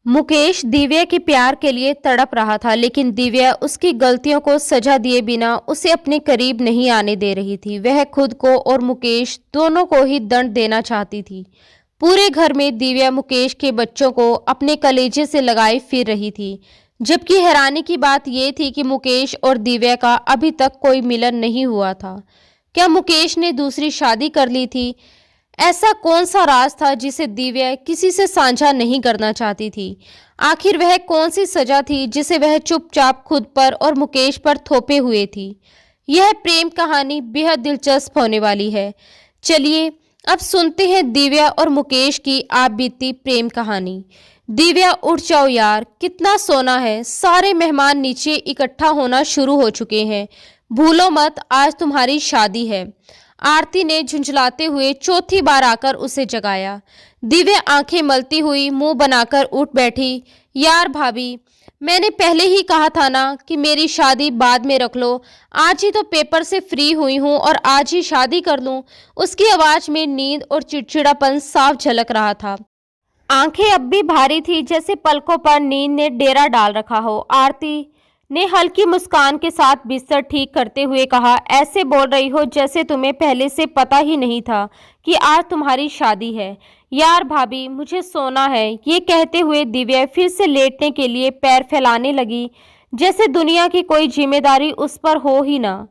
मुकेश दिव्या के प्यार के लिए तड़प रहा था, लेकिन दिव्या उसकी गलतियों को सजा दिए बिना उसे अपने करीब नहीं आने दे रही थी। वह खुद को और मुकेश दोनों को ही दंड देना चाहती थी। पूरे घर में दिव्या मुकेश के बच्चों को अपने कलेजे से लगाए फिर रही थी, जबकि हैरानी की बात यह थी कि मुकेश और दिव्या का अभी तक कोई मिलन नहीं हुआ था। क्या मुकेश ने दूसरी शादी कर ली थी? ऐसा कौन सा राज था जिसे दिव्या किसी से साझा नहीं करना चाहती थी? आखिर वह कौन सी सजा थी जिसे वह चुपचाप खुद पर और मुकेश पर थोपे हुए थी? यह प्रेम कहानी बेहद दिलचस्प होने वाली है। चलिए अब सुनते हैं दिव्या और मुकेश की आप बीती प्रेम कहानी। दिव्या उठ जाओ यार, कितना सोना है। सारे मेहमान नीचे इकट्ठा होना शुरू हो चुके हैं। भूलो मत, आज तुम्हारी शादी है। आरती ने झुंझलाते हुए चौथी बार आकर उसे जगाया। दिव्या आंखें मलती हुई मुंह बनाकर उठ बैठी। यार भाभी, मैंने पहले ही कहा था ना कि मेरी शादी बाद में रख लो। आज ही तो पेपर से फ्री हुई हूँ और आज ही शादी कर लूँ। उसकी आवाज में नींद और चिड़चिड़ापन साफ झलक रहा था। आंखें अब भी भारी थी, जैसे पलकों पर नींद ने डेरा डाल रखा हो। आरती ने हल्की मुस्कान के साथ बिस्तर ठीक करते हुए कहा, ऐसे बोल रही हो जैसे तुम्हें पहले से पता ही नहीं था कि आज तुम्हारी शादी है। यार भाभी, मुझे सोना है। ये कहते हुए दिव्या फिर से लेटने के लिए पैर फैलाने लगी, जैसे दुनिया की कोई जिम्मेदारी उस पर हो ही ना।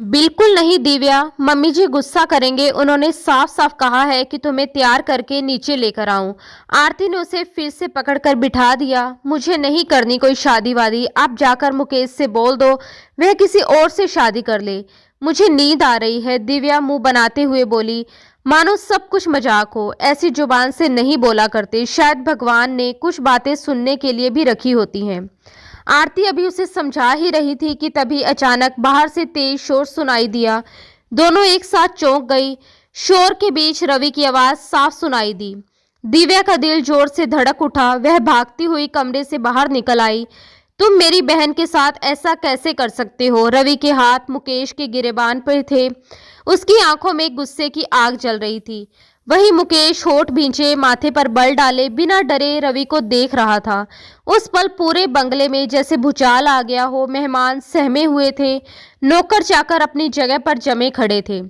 बिल्कुल नहीं दिव्या, मम्मी जी गुस्सा करेंगे। उन्होंने साफ साफ कहा है कि तुम्हें तैयार करके नीचे लेकर आऊं। आरती ने उसे फिर से पकड़कर बिठा दिया। मुझे नहीं करनी कोई शादी वादी। आप जाकर मुकेश से बोल दो वह किसी और से शादी कर ले। मुझे नींद आ रही है, दिव्या मुंह बनाते हुए बोली, मानो सब कुछ मजाक हो। ऐसी जुबान से नहीं बोला करते। शायद भगवान ने कुछ बातें सुनने के लिए भी रखी होती हैं। आरती अभी उसे समझा ही रही थी कि तभी अचानक बाहर से तेज शोर सुनाई दिया। दोनों एक साथ चौंक गई। शोर के बीच रवि की आवाज साफ सुनाई दी। दिव्या का दिल जोर से धड़क उठा। वह भागती हुई कमरे से बाहर निकल आई। तुम मेरी बहन के साथ ऐसा कैसे कर सकते हो? रवि के हाथ मुकेश के गिरेबान पर थे। उसकी आंखों में गुस्से की आग जल रही थी। वही मुकेश होठ भींचे, माथे पर बल डाले बिना डरे रवि को देख रहा था। उस पल पूरे बंगले में जैसे भूचाल आ गया हो। मेहमान सहमे हुए थे। नौकर चाकर अपनी जगह पर जमे खड़े थे।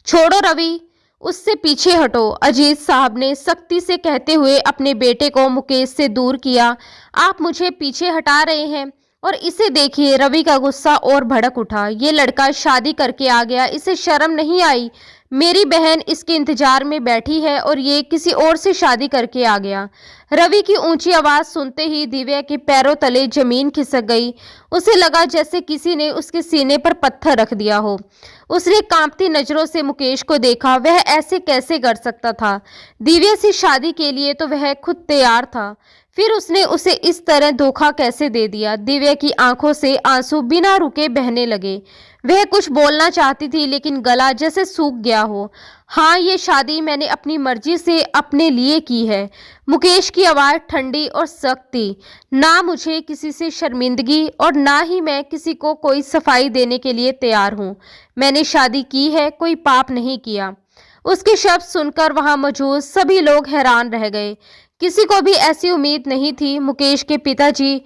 छोड़ो रवि, उससे पीछे हटो, अजीत साहब ने सख्ती से कहते हुए अपने बेटे को मुकेश से दूर किया। आप मुझे पीछे हटा रहे हैं? और इसे देखिए, रवि का गुस्सा और भड़क उठा। ये लड़का शादी करके आ गया, इसे शर्म नहीं आई? मेरी बहन इसके इंतजार में बैठी है और ये किसी और से शादी करके आ गया। रवि की ऊंची आवाज सुनते ही दिव्या के पैरों तले जमीन खिसक गई। उसे लगा जैसे किसी ने उसके सीने पर पत्थर रख दिया हो। उसने कांपती नजरों से मुकेश को देखा। वह ऐसे कैसे कर सकता था? दिव्या से शादी के लिए तो वह खुद तैयार था, फिर उसने उसे इस तरह धोखा कैसे दे दिया? दिव्या की आंखों से आंसू बिना रुके बहने लगे। वह कुछ बोलना चाहती थी, लेकिन गला जैसे सूख गया हो। हाँ, ये शादी मैंने अपनी मर्जी से अपने लिए की है। मुकेश की आवाज ठंडी और सख्त थी। ना मुझे किसी से शर्मिंदगी और ना ही मैं किसी को कोई सफाई देने के लिए तैयार हूँ। मैंने शादी की है, कोई पाप नहीं किया। उसके शब्द सुनकर वहां मौजूद सभी लोग हैरान रह गए। किसी को भी ऐसी उम्मीद नहीं थी। मुकेश के पिताजी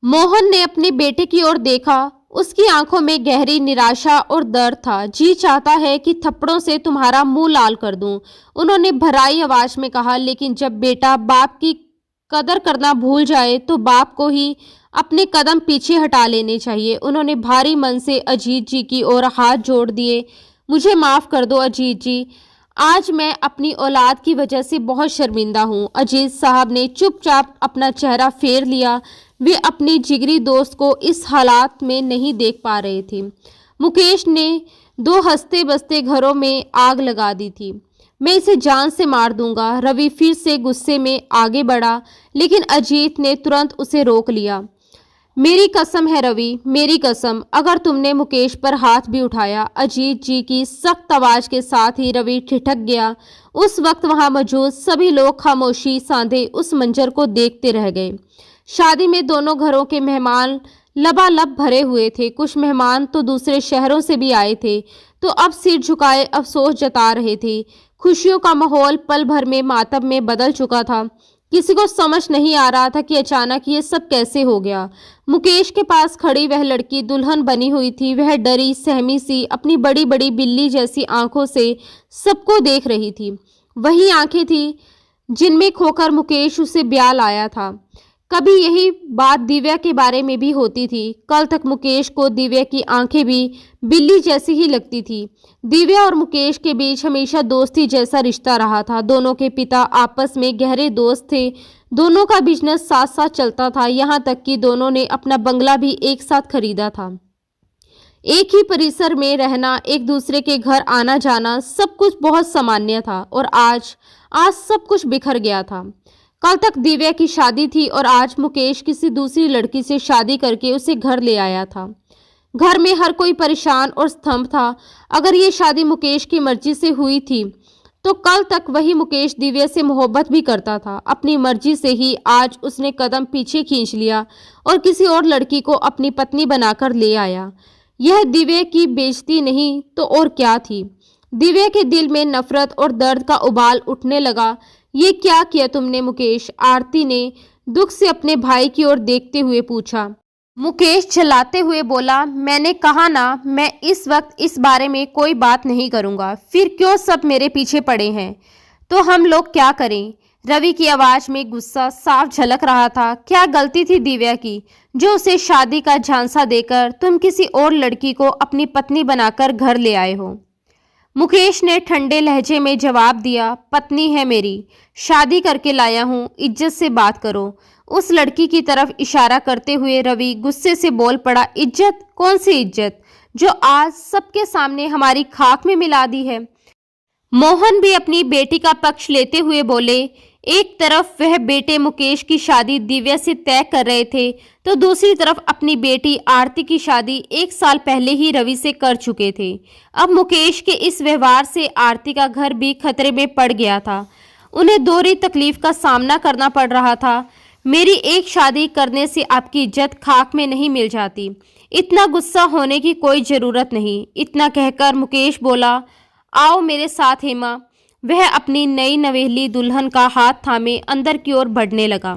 मोहन ने अपने बेटे की ओर देखा। उसकी आंखों में गहरी निराशा और दर्द था। जी चाहता है कि थप्पड़ों से तुम्हारा मुंह लाल कर दूं, उन्होंने भराई आवाज में कहा। लेकिन जब बेटा बाप की कदर करना भूल जाए तो बाप को ही अपने कदम पीछे हटा लेने चाहिए। उन्होंने भारी मन से अजीत जी की ओर हाथ जोड़ दिए। मुझे माफ कर दो अजीत जी, आज मैं अपनी औलाद की वजह से बहुत शर्मिंदा हूँ। अजीत साहब ने चुपचाप अपना चेहरा फेर लिया। वे अपनी जिगरी दोस्त को इस हालात में नहीं देख पा रहे थे। मुकेश ने दो हंसते बसते घरों में आग लगा दी थी। मैं इसे जान से मार दूंगा। रवि फिर से गुस्से में आगे बढ़ा, लेकिन अजीत ने तुरंत उसे रोक लिया। मेरी कसम है रवि, मेरी कसम, अगर तुमने मुकेश पर हाथ भी उठाया। अजीत जी की सख्त आवाज के साथ ही रवि ठिठक गया। उस वक्त वहां मौजूद सभी लोग खामोशी साधे उस मंजर को देखते रह गए। शादी में दोनों घरों के मेहमान लबालब भरे हुए थे। कुछ मेहमान तो दूसरे शहरों से भी आए थे, तो अब सिर झुकाए अफसोस जता रहे थे। खुशियों का माहौल पल भर में मातम में बदल चुका था। किसी को समझ नहीं आ रहा था कि अचानक ये सब कैसे हो गया। मुकेश के पास खड़ी वह लड़की दुल्हन बनी हुई थी। वह डरी सहमी सी अपनी बड़ी बड़ी बिल्ली जैसी आंखों से सबको देख रही थी। वही आंखें थी जिनमें खोकर मुकेश उसे ब्याह लाया था। कभी यही बात दिव्या के बारे में भी होती थी। कल तक मुकेश को दिव्या की आंखें भी बिल्ली जैसी ही लगती थी। दिव्या और मुकेश के बीच हमेशा दोस्ती जैसा रिश्ता रहा था। दोनों के पिता आपस में गहरे दोस्त थे। दोनों का बिजनेस साथ साथ चलता था। यहाँ तक कि दोनों ने अपना बंगला भी एक साथ खरीदा था। एक ही परिसर में रहना, एक दूसरे के घर आना जाना, सब कुछ बहुत सामान्य था। और आज सब कुछ बिखर गया था। कल तक दिव्या की शादी थी और आज मुकेश किसी दूसरी लड़की से शादी करके उसे घर ले आया था। घर में हर कोई परेशान और स्तंभ था। अगर ये शादी मुकेश की मर्जी से हुई थी तो कल तक वही मुकेश दिव्या से मोहब्बत भी करता था। अपनी मर्जी से ही आज उसने कदम पीछे खींच लिया और किसी और लड़की को अपनी पत्नी बनाकर ले आया। यह दिव्या की बेइज्जती नहीं तो और क्या थी। दिव्या के दिल में नफरत और दर्द का उबाल उठने लगा। ये क्या किया तुमने मुकेश? आरती ने दुख से अपने भाई की ओर देखते हुए पूछा। मुकेश चिल्लाते हुए बोला, मैंने कहा ना, मैं इस वक्त इस बारे में कोई बात नहीं करूंगा। फिर क्यों सब मेरे पीछे पड़े हैं? तो हम लोग क्या करें? रवि की आवाज में गुस्सा साफ झलक रहा था। क्या गलती थी दिव्या की जो उसे शादी का झांसा देकर तुम किसी और लड़की को अपनी पत्नी बनाकर घर ले आए हो? मुकेश ने ठंडे लहजे में जवाब दिया, पत्नी है मेरी, शादी करके लाया हूँ, इज्जत से बात करो। उस लड़की की तरफ इशारा करते हुए रवि गुस्से से बोल पड़ा, इज्जत? कौन सी इज्जत जो आज सबके सामने हमारी खाक में मिला दी है? मोहन भी अपनी बेटी का पक्ष लेते हुए बोले, एक तरफ वह बेटे मुकेश की शादी दिव्या से तय कर रहे थे तो दूसरी तरफ अपनी बेटी आरती की शादी 1 साल पहले ही रवि से कर चुके थे। अब मुकेश के इस व्यवहार से आरती का घर भी खतरे में पड़ गया था। उन्हें दोहरी तकलीफ का सामना करना पड़ रहा था। मेरी एक शादी करने से आपकी इज्जत खाक में नहीं मिल जाती। इतना गुस्सा होने की कोई ज़रूरत नहीं। इतना कहकर मुकेश बोला, आओ मेरे साथ हेमा। वह अपनी नई नवेली दुल्हन का हाथ थामे अंदर की ओर बढ़ने लगा।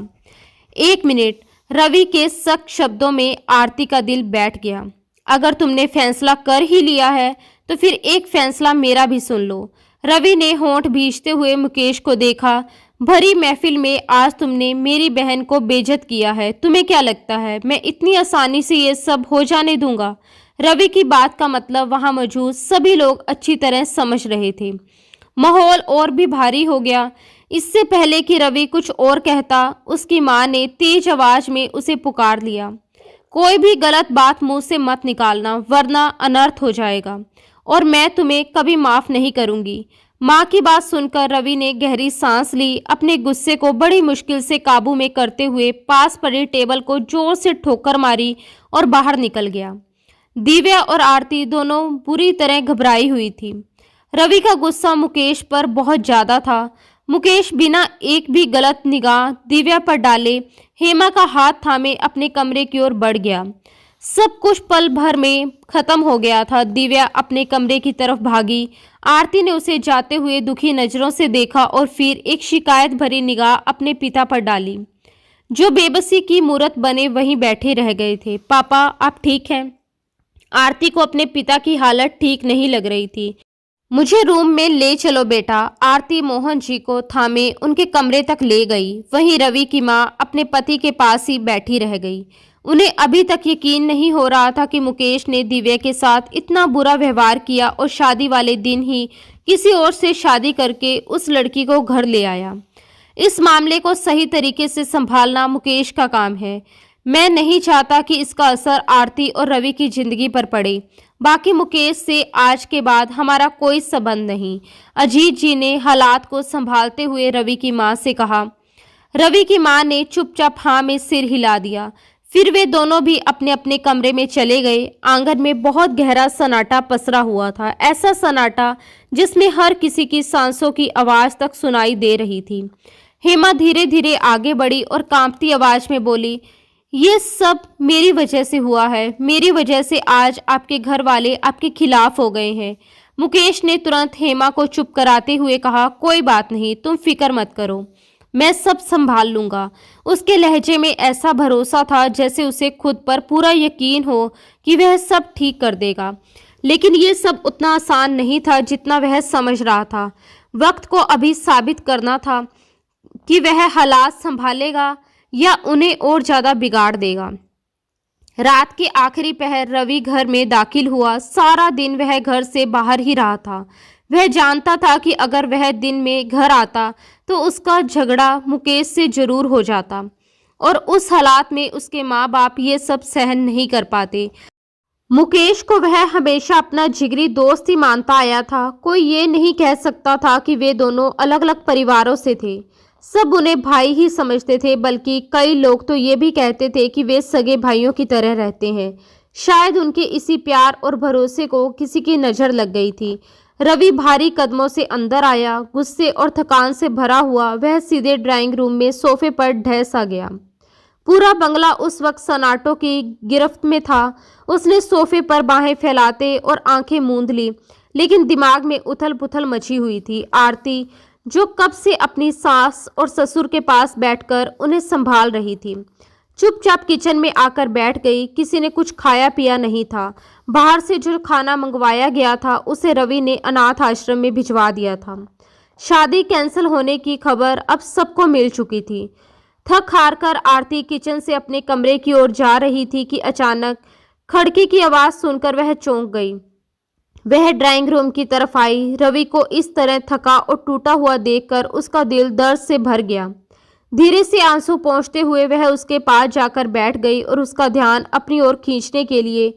1 मिनट। रवि के सख्त शब्दों में आरती का दिल बैठ गया। अगर तुमने फैसला कर ही लिया है तो फिर एक फैसला मेरा भी सुन लो। रवि ने होंठ भींचते हुए मुकेश को देखा। भरी महफिल में आज तुमने मेरी बहन को बेइज्जत किया है। तुम्हें क्या लगता है मैं इतनी आसानी से ये सब हो जाने दूंगा? रवि की बात का मतलब वहां मौजूद सभी लोग अच्छी तरह समझ रहे थे। माहौल और भी भारी हो गया। इससे पहले कि रवि कुछ और कहता, उसकी मां ने तेज आवाज में उसे पुकार लिया, कोई भी गलत बात मुंह से मत निकालना वरना अनर्थ हो जाएगा और मैं तुम्हें कभी माफ नहीं करूंगी। मां की बात सुनकर रवि ने गहरी सांस ली। अपने गुस्से को बड़ी मुश्किल से काबू में करते हुए पास पड़ी टेबल को जोर से ठोकर मारी और बाहर निकल गया। दिव्या और आरती दोनों बुरी तरह घबराई हुई थी। रवि का गुस्सा मुकेश पर बहुत ज्यादा था। मुकेश बिना एक भी गलत निगाह दिव्या पर डाले हेमा का हाथ थामे अपने कमरे की ओर बढ़ गया। सब कुछ पल भर में खत्म हो गया था। दिव्या अपने कमरे की तरफ भागी। आरती ने उसे जाते हुए दुखी नजरों से देखा और फिर एक शिकायत भरी निगाह अपने पिता पर डाली, जो बेबसी की मूरत बने वहीं बैठे रह गए थे। पापा, आप ठीक हैं? आरती को अपने पिता की हालत ठीक नहीं लग रही थी। मुझे रूम में ले चलो बेटा। आरती मोहन जी को थामे उनके कमरे तक ले गई। वहीं रवि की मां अपने पति के पास ही बैठी रह गई। उन्हें अभी तक यकीन नहीं हो रहा था कि मुकेश ने दिव्या के साथ इतना बुरा व्यवहार किया और शादी वाले दिन ही किसी और से शादी करके उस लड़की को घर ले आया। इस मामले को सही तरीके से संभालना मुकेश का काम है। मैं नहीं चाहता कि इसका असर आरती और रवि की जिंदगी पर पड़े। बाकी मुकेश से आज के बाद हमारा कोई संबंध नहीं। अजीत जी ने हालात को संभालते हुए रवि की मां से कहा। रवि की मां ने चुपचाप हाँ में सिर हिला दिया। फिर वे दोनों भी अपने अपने कमरे में चले गए। आंगन में बहुत गहरा सन्नाटा पसरा हुआ था। ऐसा सन्नाटा जिसमें हर किसी की सांसों की आवाज तक सुनाई दे रही थी। हेमा धीरे धीरे आगे बढ़ी और कांपती आवाज में बोली, ये सब मेरी वजह से हुआ है। मेरी वजह से आज आपके घर वाले आपके खिलाफ हो गए हैं। मुकेश ने तुरंत हेमा को चुप कराते हुए कहा, कोई बात नहीं, तुम फिक्र मत करो। मैं सब संभाल लूंगा। उसके लहजे में ऐसा भरोसा था जैसे उसे खुद पर पूरा यकीन हो कि वह सब ठीक कर देगा। लेकिन ये सब उतना आसान नहीं था जितना वह समझ रहा था। वक्त को अभी साबित करना था कि वह हालात संभालेगा या उन्हें और ज़्यादा बिगाड़ देगा। रात के आखिरी पहर रवि घर में दाखिल हुआ। सारा दिन वह घर से बाहर ही रहा था। वह जानता था कि अगर वह दिन में घर आता तो उसका झगड़ा मुकेश से जरूर हो जाता, और उस हालात में उसके माँ बाप ये सब सहन नहीं कर पाते। मुकेश को वह हमेशा अपना जिगरी दोस्त ही मानता आया था। कोई ये नहीं कह सकता था कि वे दोनों अलग अलग परिवारों से थे। सब उन्हें भाई ही समझते थे, बल्कि कई लोग तो ये भी कहते थे कि वे सगे भाइयों की तरह रहते हैं। शायद उनके इसी प्यार और भरोसे को किसी की नज़र लग गई थी। रवि भारी कदमों से अंदर आया, गुस्से और थकान से भरा हुआ। वह सीधे ड्राइंग रूम में सोफे पर ढह सा गया। पूरा बंगला उस वक्त सन्नाटों की गिरफ्त में था। उसने सोफे पर बाहें फैलाते और आंखें मूंद ली, लेकिन दिमाग में उथल पुथल मची हुई थी। आरती, जो कब से अपनी सास और ससुर के पास बैठकर उन्हें संभाल रही थी, चुपचाप किचन में आकर बैठ गई। किसी ने कुछ खाया पिया नहीं था। बाहर से जो खाना मंगवाया गया था उसे रवि ने अनाथ आश्रम में भिजवा दिया था। शादी कैंसिल होने की खबर अब सबको मिल चुकी थी। थक हार कर आरती किचन से अपने कमरे की ओर जा रही थी कि अचानक खड़की की आवाज़ सुनकर वह चौंक गई। वह ड्राइंग रूम की तरफ आई। रवि को इस तरह थका और टूटा हुआ देखकर उसका दिल दर्द से भर गया। धीरे से आंसू पोंछते हुए वह उसके पास जाकर बैठ गई और उसका ध्यान अपनी ओर खींचने के लिए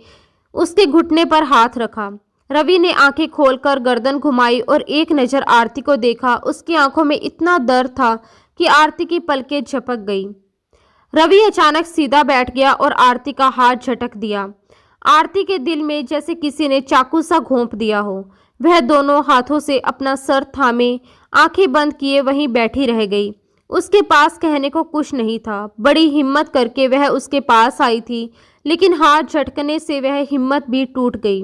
उसके घुटने पर हाथ रखा। रवि ने आंखें खोलकर गर्दन घुमाई और एक नज़र आरती को देखा। उसकी आंखों में इतना दर्द था कि आरती की पलकें झपक गई। रवि अचानक सीधा बैठ गया और आरती का हाथ झटक दिया। आरती के दिल में जैसे किसी ने चाकू सा घोंप दिया हो। वह दोनों हाथों से अपना सर थामे आंखें बंद किए वहीं बैठी रह गई। उसके पास कहने को कुछ नहीं था। बड़ी हिम्मत करके वह उसके पास आई थी, लेकिन हाथ झटकने से वह हिम्मत भी टूट गई।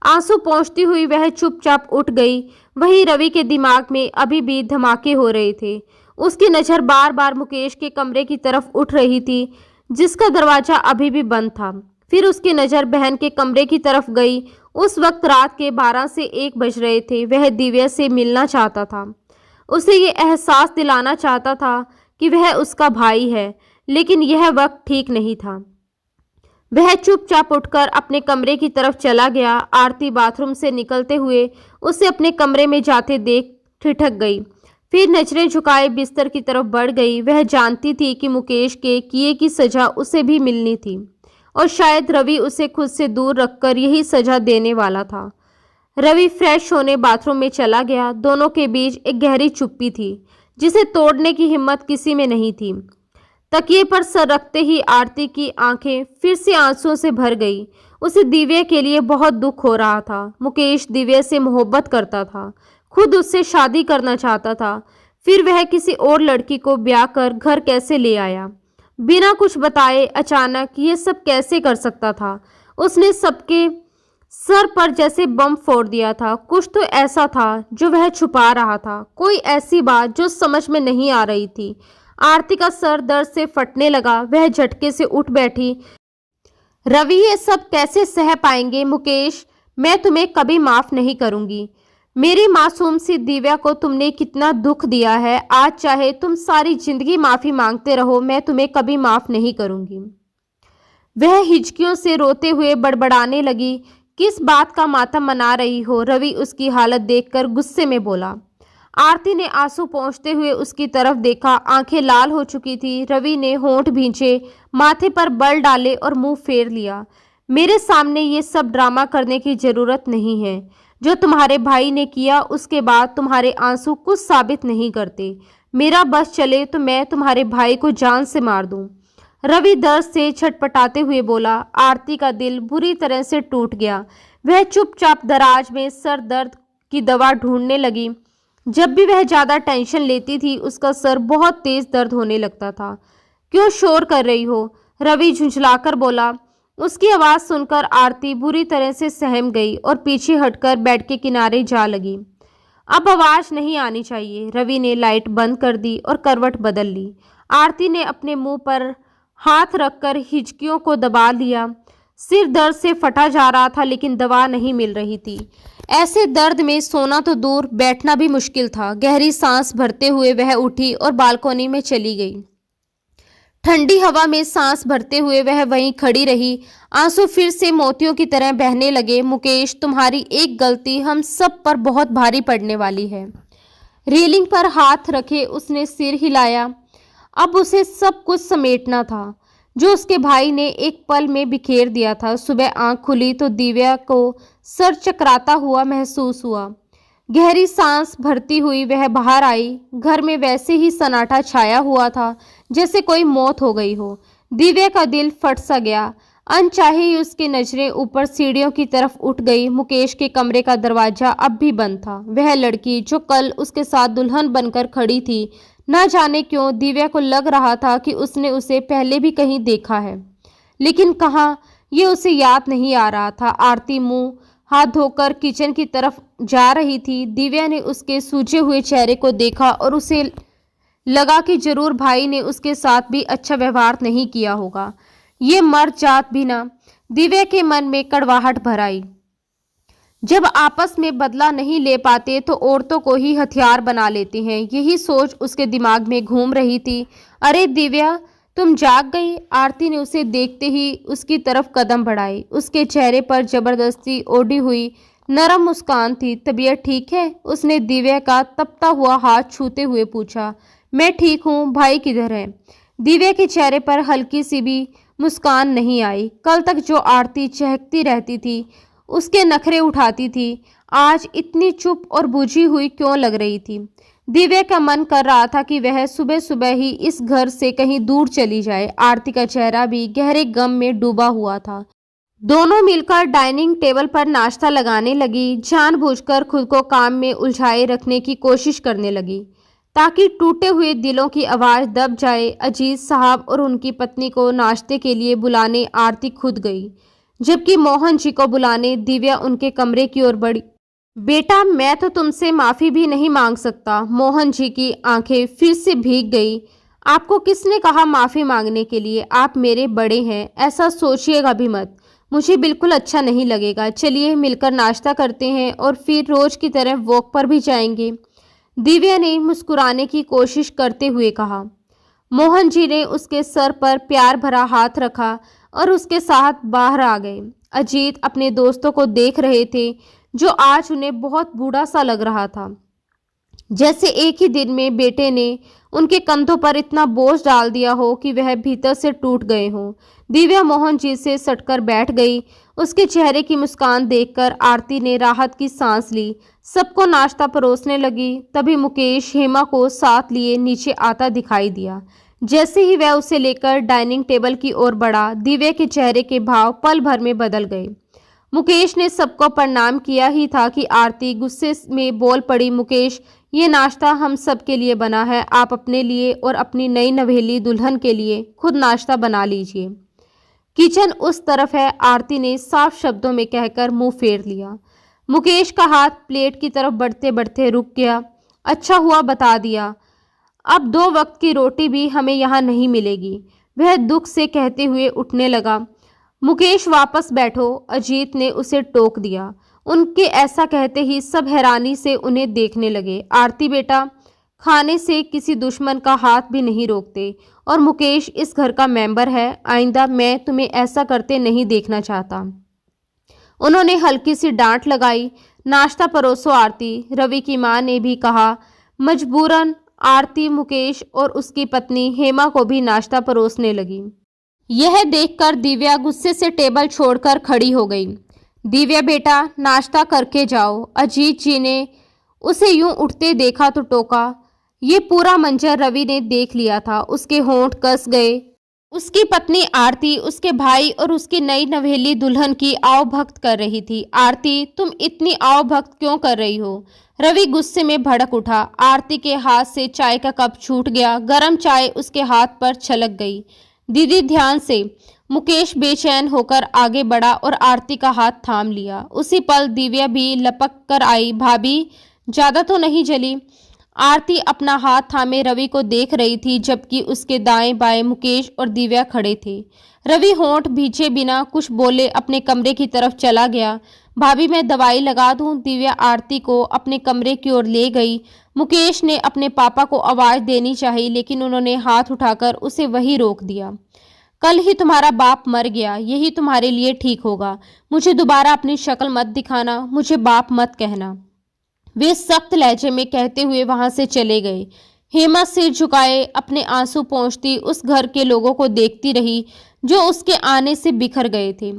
आंसू पोंछती हुई वह चुपचाप उठ गई। वहीं रवि के दिमाग में अभी भी धमाके हो रहे थे। उसकी नज़र बार बार मुकेश के कमरे की तरफ उठ रही थी, जिसका दरवाज़ा अभी भी बंद था। फिर उसकी नज़र बहन के कमरे की तरफ गई। उस वक्त रात के 12 से 1 बज रहे थे। वह दिव्या से मिलना चाहता था। उसे ये एहसास दिलाना चाहता था कि वह उसका भाई है, लेकिन यह वक्त ठीक नहीं था। वह चुपचाप उठकर अपने कमरे की तरफ चला गया। आरती बाथरूम से निकलते हुए उसे अपने कमरे में जाते देख ठिठक गई। फिर नजरें झुकाए बिस्तर की तरफ बढ़ गई। वह जानती थी कि मुकेश के किए की सज़ा उसे भी मिलनी थी, और शायद रवि उसे खुद से दूर रखकर यही सज़ा देने वाला था। रवि फ्रेश होने बाथरूम में चला गया। दोनों के बीच एक गहरी चुप्पी थी, जिसे तोड़ने की हिम्मत किसी में नहीं थी। तकिए पर सर रखते ही आरती की आंखें फिर से आंसुओं से भर गई। उसे दिव्या के लिए बहुत दुख हो रहा था। मुकेश दिव्या से मोहब्बत करता था, खुद उससे शादी करना चाहता था। फिर वह किसी और लड़की को ब्याह कर घर कैसे ले आया, बिना कुछ बताए अचानक ये सब कैसे कर सकता था? उसने सबके सर पर जैसे बम फोड़ दिया था। कुछ तो ऐसा था जो वह छुपा रहा था, कोई ऐसी बात जो समझ में नहीं आ रही थी। आरती का सर दर्द से फटने लगा। वह झटके से उठ बैठी। रवि, ये सब कैसे सह पाएंगे? मुकेश, मैं तुम्हें कभी माफ़ नहीं करूंगी। मेरी मासूम सी दिव्या को तुमने कितना दुख दिया है। आज चाहे तुम सारी जिंदगी माफ़ी मांगते रहो, मैं तुम्हें कभी माफ़ नहीं करूंगी। वह हिचकियों से रोते हुए बड़बड़ाने लगी। किस बात का मातम मना रही हो? रवि उसकी हालत देखकर गुस्से में बोला। आरती ने आंसू पोंछते हुए उसकी तरफ देखा। आंखें लाल हो चुकी थी। रवि ने होंठ भींचे, माथे पर बल डाले और मुंह फेर लिया। मेरे सामने ये सब ड्रामा करने की जरूरत नहीं है। जो तुम्हारे भाई ने किया उसके बाद तुम्हारे आंसू कुछ साबित नहीं करते। मेरा बस चले तो मैं तुम्हारे भाई को जान से मार दूं। रवि दर्द से छटपटाते हुए बोला। आरती का दिल बुरी तरह से टूट गया। वह चुपचाप दराज में सर दर्द की दवा ढूंढने लगी। जब भी वह ज़्यादा टेंशन लेती थी उसका सर बहुत तेज दर्द होने लगता था। क्यों शोर कर रही हो? रवि झुंझलाकर बोला। उसकी आवाज़ सुनकर आरती बुरी तरह से सहम गई और पीछे हटकर बेड के किनारे जा लगी। अब आवाज नहीं आनी चाहिए। रवि ने लाइट बंद कर दी और करवट बदल ली। आरती ने अपने मुंह पर हाथ रखकर हिचकियों को दबा लिया। सिर दर्द से फटा जा रहा था लेकिन दवा नहीं मिल रही थी। ऐसे दर्द में सोना तो दूर, बैठना भी मुश्किल था। गहरी सांस भरते हुए वह उठी और बालकनी में चली गई। ठंडी हवा में सांस भरते हुए वह वहीं खड़ी रही। आंसू फिर से मोतियों की तरह बहने लगे। मुकेश, तुम्हारी एक गलती हम सब पर बहुत भारी पड़ने वाली है। रेलिंग पर हाथ रखे उसने सिर हिलाया। अब उसे सब कुछ समेटना था जो उसके भाई ने एक पल में बिखेर दिया था। सुबह आंख खुली तो दिव्या को सर चकराता हुआ महसूस हुआ। गहरी सांस भरती हुई वह बाहर आई। घर में वैसे ही सन्नाटा छाया हुआ था जैसे कोई मौत हो गई हो। दिव्या का दिल फट सा गया। अनचाहे ही उसकी नजरें ऊपर सीढ़ियों की तरफ उठ गई। मुकेश के कमरे का दरवाजा अब भी बंद था। वह लड़की जो कल उसके साथ दुल्हन बनकर खड़ी थी, न जाने क्यों दिव्या को लग रहा था कि उसने उसे पहले भी कहीं देखा है, लेकिन कहाँ, ये उसे याद नहीं आ रहा था। आरती मुंह हाथ धोकर किचन की तरफ जा रही थी। दिव्या ने उसके सूजे हुए चेहरे को देखा और उसे लगा कि जरूर भाई ने उसके साथ भी अच्छा व्यवहार नहीं किया होगा। ये मर जात भी ना। दिव्या के मन में कड़वाहट भर आई। जब आपस में बदला नहीं ले पाते तो औरतों को ही हथियार बना लेते हैं। यही सोच उसके दिमाग में घूम रही थी। अरे दिव्या, तुम जाग गई? आरती ने उसे देखते ही उसकी तरफ कदम बढ़ाए। उसके चेहरे पर जबरदस्ती ओढ़ी हुई नरम मुस्कान थी। तबीयत ठीक है? उसने दिव्या का तपता हुआ हाथ छूते हुए पूछा। मैं ठीक हूँ, भाई किधर है? दिव्या के चेहरे पर हल्की सी भी मुस्कान नहीं आई। कल तक जो आरती चहकती रहती थी, उसके नखरे उठाती थी, आज इतनी चुप और बुझी हुई क्यों लग रही थी? दिव्या का मन कर रहा था कि वह सुबह सुबह ही इस घर से कहीं दूर चली जाए। आरती का चेहरा भी गहरे गम में डूबा हुआ था। दोनों मिलकर डाइनिंग टेबल पर नाश्ता लगाने लगी। जानबूझकर खुद को काम में उलझाए रखने की कोशिश करने लगी ताकि टूटे हुए दिलों की आवाज़ दब जाए। अजीज साहब और उनकी पत्नी को नाश्ते के लिए बुलाने आरती खुद गई, जबकि मोहन जी को बुलाने दिव्या उनके कमरे की ओर बढ़ी। बेटा, मैं तो तुमसे माफ़ी भी नहीं मांग सकता। मोहन जी की आंखें फिर से भीग गई। आपको किसने कहा माफ़ी मांगने के लिए? आप मेरे बड़े हैं, ऐसा सोचिएगा भी मत। मुझे बिल्कुल अच्छा नहीं लगेगा। चलिए मिलकर नाश्ता करते हैं और फिर रोज़ की तरह वॉक पर भी जाएंगे। दिव्या ने मुस्कुराने की कोशिश करते हुए कहा। मोहन जी ने उसके सर पर प्यार भरा हाथ रखा और उसके साथ बाहर आ गए। अजीत अपने दोस्तों को देख रहे थे जो आज उन्हें बहुत बूढ़ा सा लग रहा था, जैसे एक ही दिन में बेटे ने उनके कंधों पर इतना बोझ डाल दिया हो कि वह भीतर से टूट गए हों। दिव्या मोहन जी से सटकर बैठ गई। उसके चेहरे की मुस्कान देखकर आरती ने राहत की सांस ली। सबको नाश्ता परोसने लगी। तभी मुकेश हेमा को साथ लिए नीचे आता दिखाई दिया। जैसे ही वह उसे लेकर डाइनिंग टेबल की ओर बढ़ा, दिव्या के चेहरे के भाव पल भर में बदल गए। मुकेश ने सबको प्रणाम किया ही था कि आरती गुस्से में बोल पड़ी। मुकेश, ये नाश्ता हम सब के लिए बना है। आप अपने लिए और अपनी नई नवेली दुल्हन के लिए खुद नाश्ता बना लीजिए। किचन उस तरफ है, आरती ने साफ शब्दों में कहकर मुंह फेर लिया। मुकेश का हाथ प्लेट की तरफ बढ़ते बढ़ते रुक गया। अच्छा हुआ बता दिया, अब 2 वक्त की रोटी भी हमें यहाँ नहीं मिलेगी, वह दुख से कहते हुए उठने लगा। मुकेश, वापस बैठो, अजीत ने उसे टोक दिया। उनके ऐसा कहते ही सब हैरानी से उन्हें देखने लगे। आरती बेटा, खाने से किसी दुश्मन का हाथ भी नहीं रोकते, और मुकेश इस घर का मेंबर है। आइंदा मैं तुम्हें ऐसा करते नहीं देखना चाहता। उन्होंने हल्की सी डांट लगाई। नाश्ता परोसो आरती, रवि की मां ने भी कहा। मजबूरन आरती मुकेश और उसकी पत्नी हेमा को भी नाश्ता परोसने लगी। यह देखकर दिव्या गुस्से से टेबल छोड़कर खड़ी हो गई। दिव्या बेटा, नाश्ता करके जाओ। अजीत जी ने उसे यूं उठते देखा तो टोका। ये पूरा मंजर रवि ने देख लिया था। उसके होंठ कस गए। उसकी पत्नी आरती उसके भाई और उसकी नई नवेली दुल्हन की आवभक्त कर रही थी। आरती, तुम इतनी आवभक्त क्यों कर रही हो? रवि गुस्से में भड़क उठा। आरती के हाथ से चाय का कप छूट गया। गरम चाय उसके हाथ पर छलक गई। दीदी, ध्यान से। मुकेश बेचैन होकर आगे बढ़ा और आरती का हाथ थाम लिया। उसी पल दिव्या भी लपक कर आई। भाभी, ज्यादा तो नहीं जली। आरती अपना हाथ थामे रवि को देख रही थी, जबकि उसके दाएं बाएं मुकेश और दिव्या खड़े थे। रवि होंठ भींचे बिना कुछ बोले अपने कमरे की तरफ चला गया। भाभी, मैं दवाई लगा दूं? दिव्या आरती को अपने कमरे की ओर ले गई। मुकेश ने अपने पापा को आवाज देनी चाहिए, लेकिन उन्होंने हाथ उठाकर उसे वहीं रोक दिया। कल ही तुम्हारा बाप मर गया, यही तुम्हारे लिए ठीक होगा। मुझे दोबारा अपनी शक्ल मत दिखाना, मुझे बाप मत कहना, वे सख्त लहजे में कहते हुए वहां से चले गए। हेमा सिर झुकाए अपने आंसू पोंछती उस घर के लोगों को देखती रही जो उसके आने से बिखर गए थे।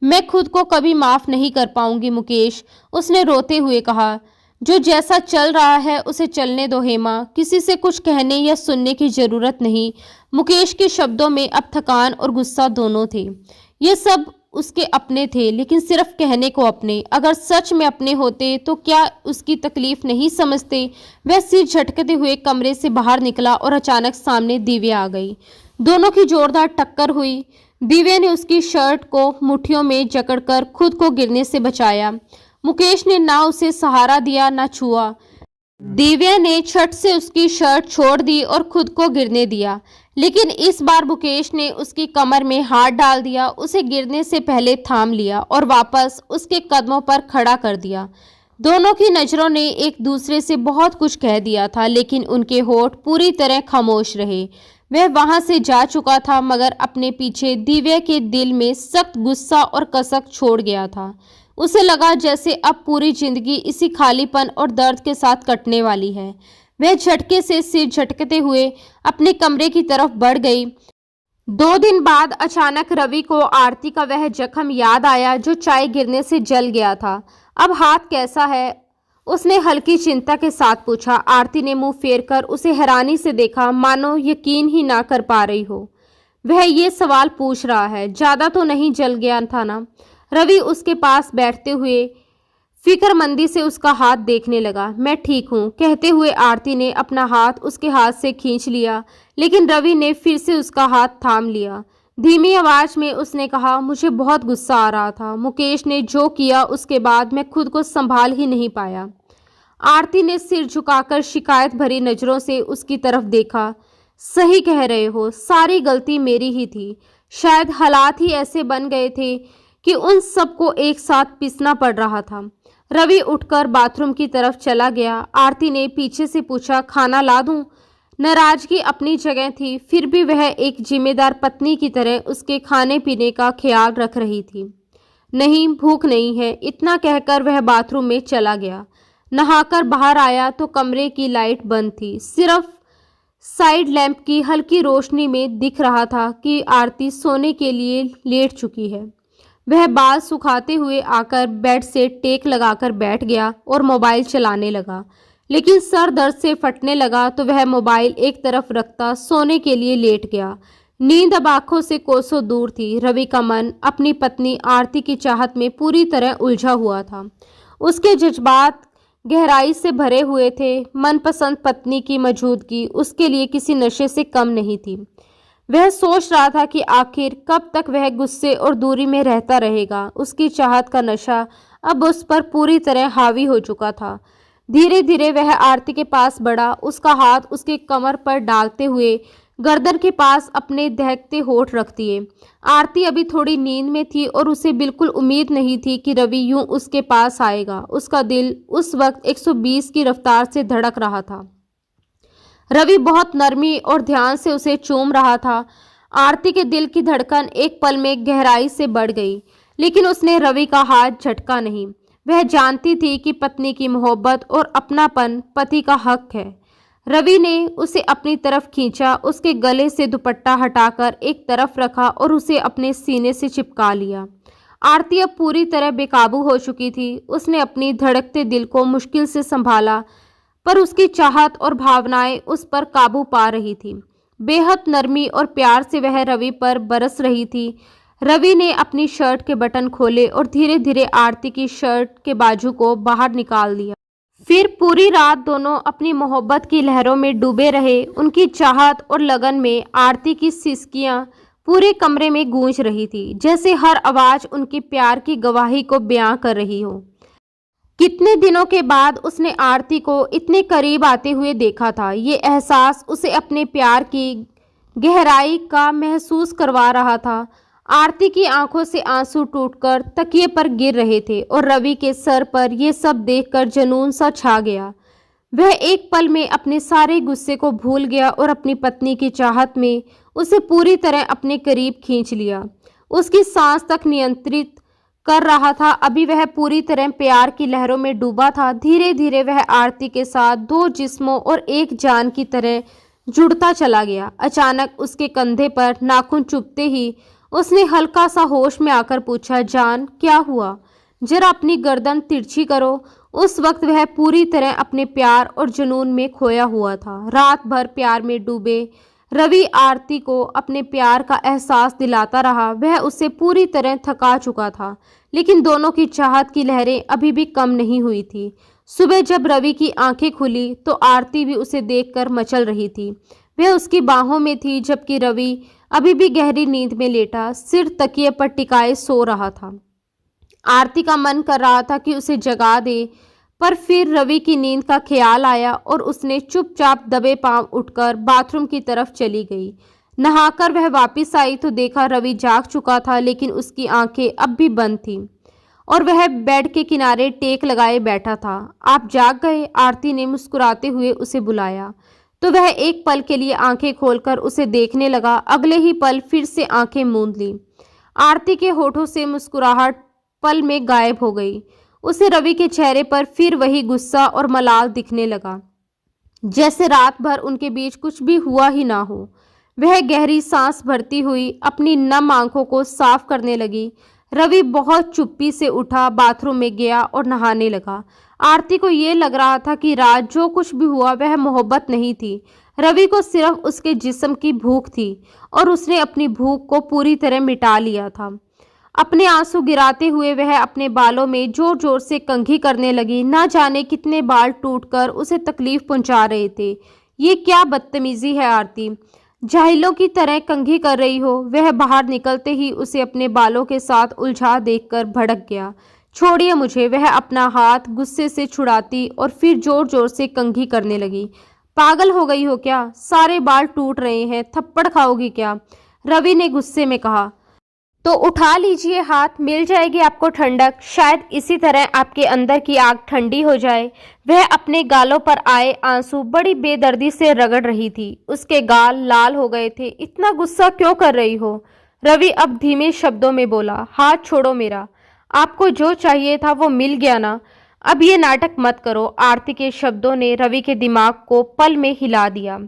मैं खुद को कभी माफ नहीं कर पाऊंगी मुकेश, उसने रोते हुए कहा। जो जैसा चल रहा है उसे चलने दो हेमा, किसी से कुछ कहने या सुनने की जरूरत नहीं। मुकेश के शब्दों में अब थकान और गुस्सा दोनों थे। ये सब उसके अपने थे, लेकिन सिर्फ कहने को अपने। अगर सच में अपने होते तो क्या उसकी तकलीफ नहीं समझते? वह सिर झटकते हुए कमरे से बाहर निकला और अचानक सामने दिव्या आ गई। दोनों की जोरदार टक्कर हुई। दिव्या ने उसकी शर्ट को मुट्ठियों में जकड़कर खुद को गिरने से बचाया। मुकेश ने ना उसे सहारा दिया ना छुआ। दिव्या ने छट से उसकी शर्ट छोड़ दी और खुद को गिरने दिया, लेकिन इस बार मुकेश ने उसकी कमर में हाथ डाल दिया, उसे गिरने से पहले थाम लिया और वापस उसके कदमों पर खड़ा कर दिया। दोनों की नजरों ने एक दूसरे से बहुत कुछ कह दिया था, लेकिन उनके होठ पूरी तरह खामोश रहे। वह वहां से जा चुका था, मगर अपने पीछे दिव्या के दिल में सख्त गुस्सा और कसक छोड़ गया था। उसे लगा जैसे अब पूरी जिंदगी इसी खालीपन और दर्द के साथ कटने वाली है। वह झटके से सिर झटकते हुए अपने कमरे की तरफ बढ़ गई। 2 दिन बाद अचानक रवि को आरती का वह जख्म याद आया जो चाय गिरने से जल गया था। अब हाथ कैसा है? उसने हल्की चिंता के साथ पूछा। आरती ने मुंह फेरकर उसे हैरानी से देखा, मानो यकीन ही ना कर पा रही हो। वह ये सवाल पूछ रहा है, ज्यादा तो नहीं जल गया था ना? रवि उसके पास बैठते हुए फिक्रमंदी से उसका हाथ देखने लगा। मैं ठीक हूँ, कहते हुए आरती ने अपना हाथ उसके हाथ से खींच लिया, लेकिन रवि ने फिर से उसका हाथ थाम लिया। धीमी आवाज में उसने कहा, मुझे बहुत गुस्सा आ रहा था। मुकेश ने जो किया उसके बाद मैं खुद को संभाल ही नहीं पाया। आरती ने सिर झुकाकर शिकायत भरी नजरों से उसकी तरफ देखा। सही कह रहे हो, सारी गलती मेरी ही थी। शायद हालात ही ऐसे बन गए थे कि उन सबको एक साथ पिसना पड़ रहा था। रवि उठकर बाथरूम की तरफ चला गया। आरती ने पीछे से पूछा, खाना ला दूं? नाराजगी अपनी जगह थी, फिर भी वह एक जिम्मेदार पत्नी की तरह उसके खाने पीने का ख्याल रख रही थी। नहीं, भूख नहीं है, इतना कहकर वह बाथरूम में चला गया। नहाकर बाहर आया तो कमरे की लाइट बंद थी। सिर्फ साइड लैंप की हल्की रोशनी में दिख रहा था कि आरती सोने के लिए लेट चुकी है। वह बाल सुखाते हुए आकर बेड से टेक लगाकर बैठ गया और मोबाइल चलाने लगा, लेकिन सर दर्द से फटने लगा तो वह मोबाइल एक तरफ रखता सोने के लिए लेट गया। नींद अब आंखों से कोसों दूर थी। रवि का मन अपनी पत्नी आरती की चाहत में पूरी तरह उलझा हुआ था। उसके जज्बात गहराई से भरे हुए थे। मनपसंद पत्नी की मौजूदगी उसके लिए किसी नशे से कम नहीं थी। वह सोच रहा था कि आखिर कब तक वह गुस्से और दूरी में रहता रहेगा। उसकी चाहत का नशा अब उस पर पूरी तरह हावी हो चुका था। धीरे धीरे वह आरती के पास बढ़ा, उसका हाथ उसके कमर पर डालते हुए गर्दन के पास अपने दहकते होठ रख दिए। आरती अभी थोड़ी नींद में थी और उसे बिल्कुल उम्मीद नहीं थी कि रवि यूं उसके पास आएगा। उसका दिल उस वक्त 120 की रफ्तार से धड़क रहा था। रवि बहुत नरमी और ध्यान से उसे चूम रहा था। आरती के दिल की धड़कन एक पल में गहराई से बढ़ गई, लेकिन उसने रवि का हाथ झटका नहीं। वह जानती थी कि पत्नी की मोहब्बत और अपनापन पति का हक है। रवि ने उसे अपनी तरफ खींचा, उसके गले से दुपट्टा हटाकर एक तरफ रखा और उसे अपने सीने से चिपका लिया। आरती अब पूरी तरह बेकाबू हो चुकी थी। उसने अपनी धड़कते दिल को मुश्किल से संभाला, पर उसकी चाहत और भावनाएं उस पर काबू पा रही थी। बेहद नरमी और प्यार से वह रवि पर बरस रही थी। रवि ने अपनी शर्ट के बटन खोले और धीरे धीरे आरती की शर्ट के बाजू को बाहर निकाल दिया। फिर पूरी रात दोनों अपनी मोहब्बत की लहरों में डूबे रहे। उनकी चाहत और लगन में आरती की सिसकियां पूरे कमरे में गूंज रही थी, जैसे हर आवाज उनके प्यार की गवाही को बयां कर रही हो। कितने दिनों के बाद उसने आरती को इतने करीब आते हुए देखा था। ये एहसास उसे अपने प्यार की गहराई का महसूस करवा रहा था। आरती की आंखों से आंसू टूटकर तकिए पर गिर रहे थे और रवि के सर पर यह सब देखकर जुनून सा छा गया। वह एक पल में अपने सारे गुस्से को भूल गया और अपनी पत्नी की चाहत में उसे पूरी तरह अपने करीब खींच लिया। उसकी सांस तक नियंत्रित कर रहा था। अभी वह पूरी तरह प्यार की लहरों में डूबा था। धीरे धीरे वह आरती के साथ दो जिस्मों और एक जान की तरह जुड़ता चला गया। अचानक उसके कंधे पर नाखून चुभते ही उसने हल्का सा होश में आकर पूछा, जान क्या हुआ? जरा अपनी गर्दन तिरछी करो। उस वक्त वह पूरी तरह अपने प्यार और जुनून में खोया हुआ था। रात भर प्यार में डूबे रवि आरती को अपने प्यार का एहसास दिलाता रहा। वह उससे पूरी तरह थका चुका था, लेकिन दोनों की चाहत की लहरें अभी भी कम नहीं हुई थी। सुबह जब रवि की आंखें खुली तो आरती भी उसे देखकर मचल रही थी। वह उसकी बाहों में थी, जबकि रवि अभी भी गहरी नींद में लेटा सिर तकिए पर टिकाए सो रहा था। आरती का मन कर रहा था कि उसे जगा दे, पर फिर रवि की नींद का ख्याल आया और उसने चुपचाप दबे पांव उठकर बाथरूम की तरफ चली गई। नहाकर वह वापस आई तो देखा रवि जाग चुका था, लेकिन उसकी आंखें अब भी बंद थीं और वह बेड के किनारे टेक लगाए बैठा था। आप जाग गए? आरती ने मुस्कुराते हुए उसे बुलाया तो वह एक पल के लिए आंखें खोलकर उसे देखने लगा। अगले ही पल फिर से आंखें मूंद ली। आरती के होठों से मुस्कुराहट पल में गायब हो गई। उसे रवि के चेहरे पर फिर वही गुस्सा और मलाल दिखने लगा, जैसे रात भर उनके बीच कुछ भी हुआ ही ना हो। वह गहरी सांस भरती हुई अपनी नम आंखों को साफ करने लगी। रवि बहुत चुप्पी से उठा, बाथरूम में गया और नहाने लगा। आरती को ये लग रहा था कि रात जो कुछ भी हुआ वह मोहब्बत नहीं थी। रवि को सिर्फ उसके जिस्म की भूख थी और उसने अपनी भूख को पूरी तरह मिटा लिया था। अपने आंसू गिराते हुए वह अपने बालों में जोर जोर से कंघी करने लगी। ना जाने कितने बाल टूटकर उसे तकलीफ पहुंचा रहे थे। ये क्या बदतमीजी है आरती, जाहिलों की तरह कंघी कर रही हो। वह बाहर निकलते ही उसे अपने बालों के साथ उलझा देखकर भड़क गया। छोड़िए मुझे, वह अपना हाथ गुस्से से छुड़ाती और फिर जोर जोर से कंघी करने लगी। पागल हो गई हो क्या? सारे बाल टूट रहे हैं, थप्पड़ खाओगी क्या? रवि ने गुस्से में कहा। तो उठा लीजिए हाथ, मिल जाएगी आपको ठंडक। शायद इसी तरह आपके अंदर की आग ठंडी हो जाए। वह अपने गालों पर आए आंसू बड़ी बेदर्दी से रगड़ रही थी। उसके गाल लाल हो गए थे। इतना गुस्सा क्यों कर रही हो? रवि अब धीमे शब्दों में बोला। हाथ छोड़ो मेरा। आपको जो चाहिए था वो मिल गया ना, अब ये नाटक मत करो। आरती के शब्दों ने रवि के दिमाग को पल में हिला दिया।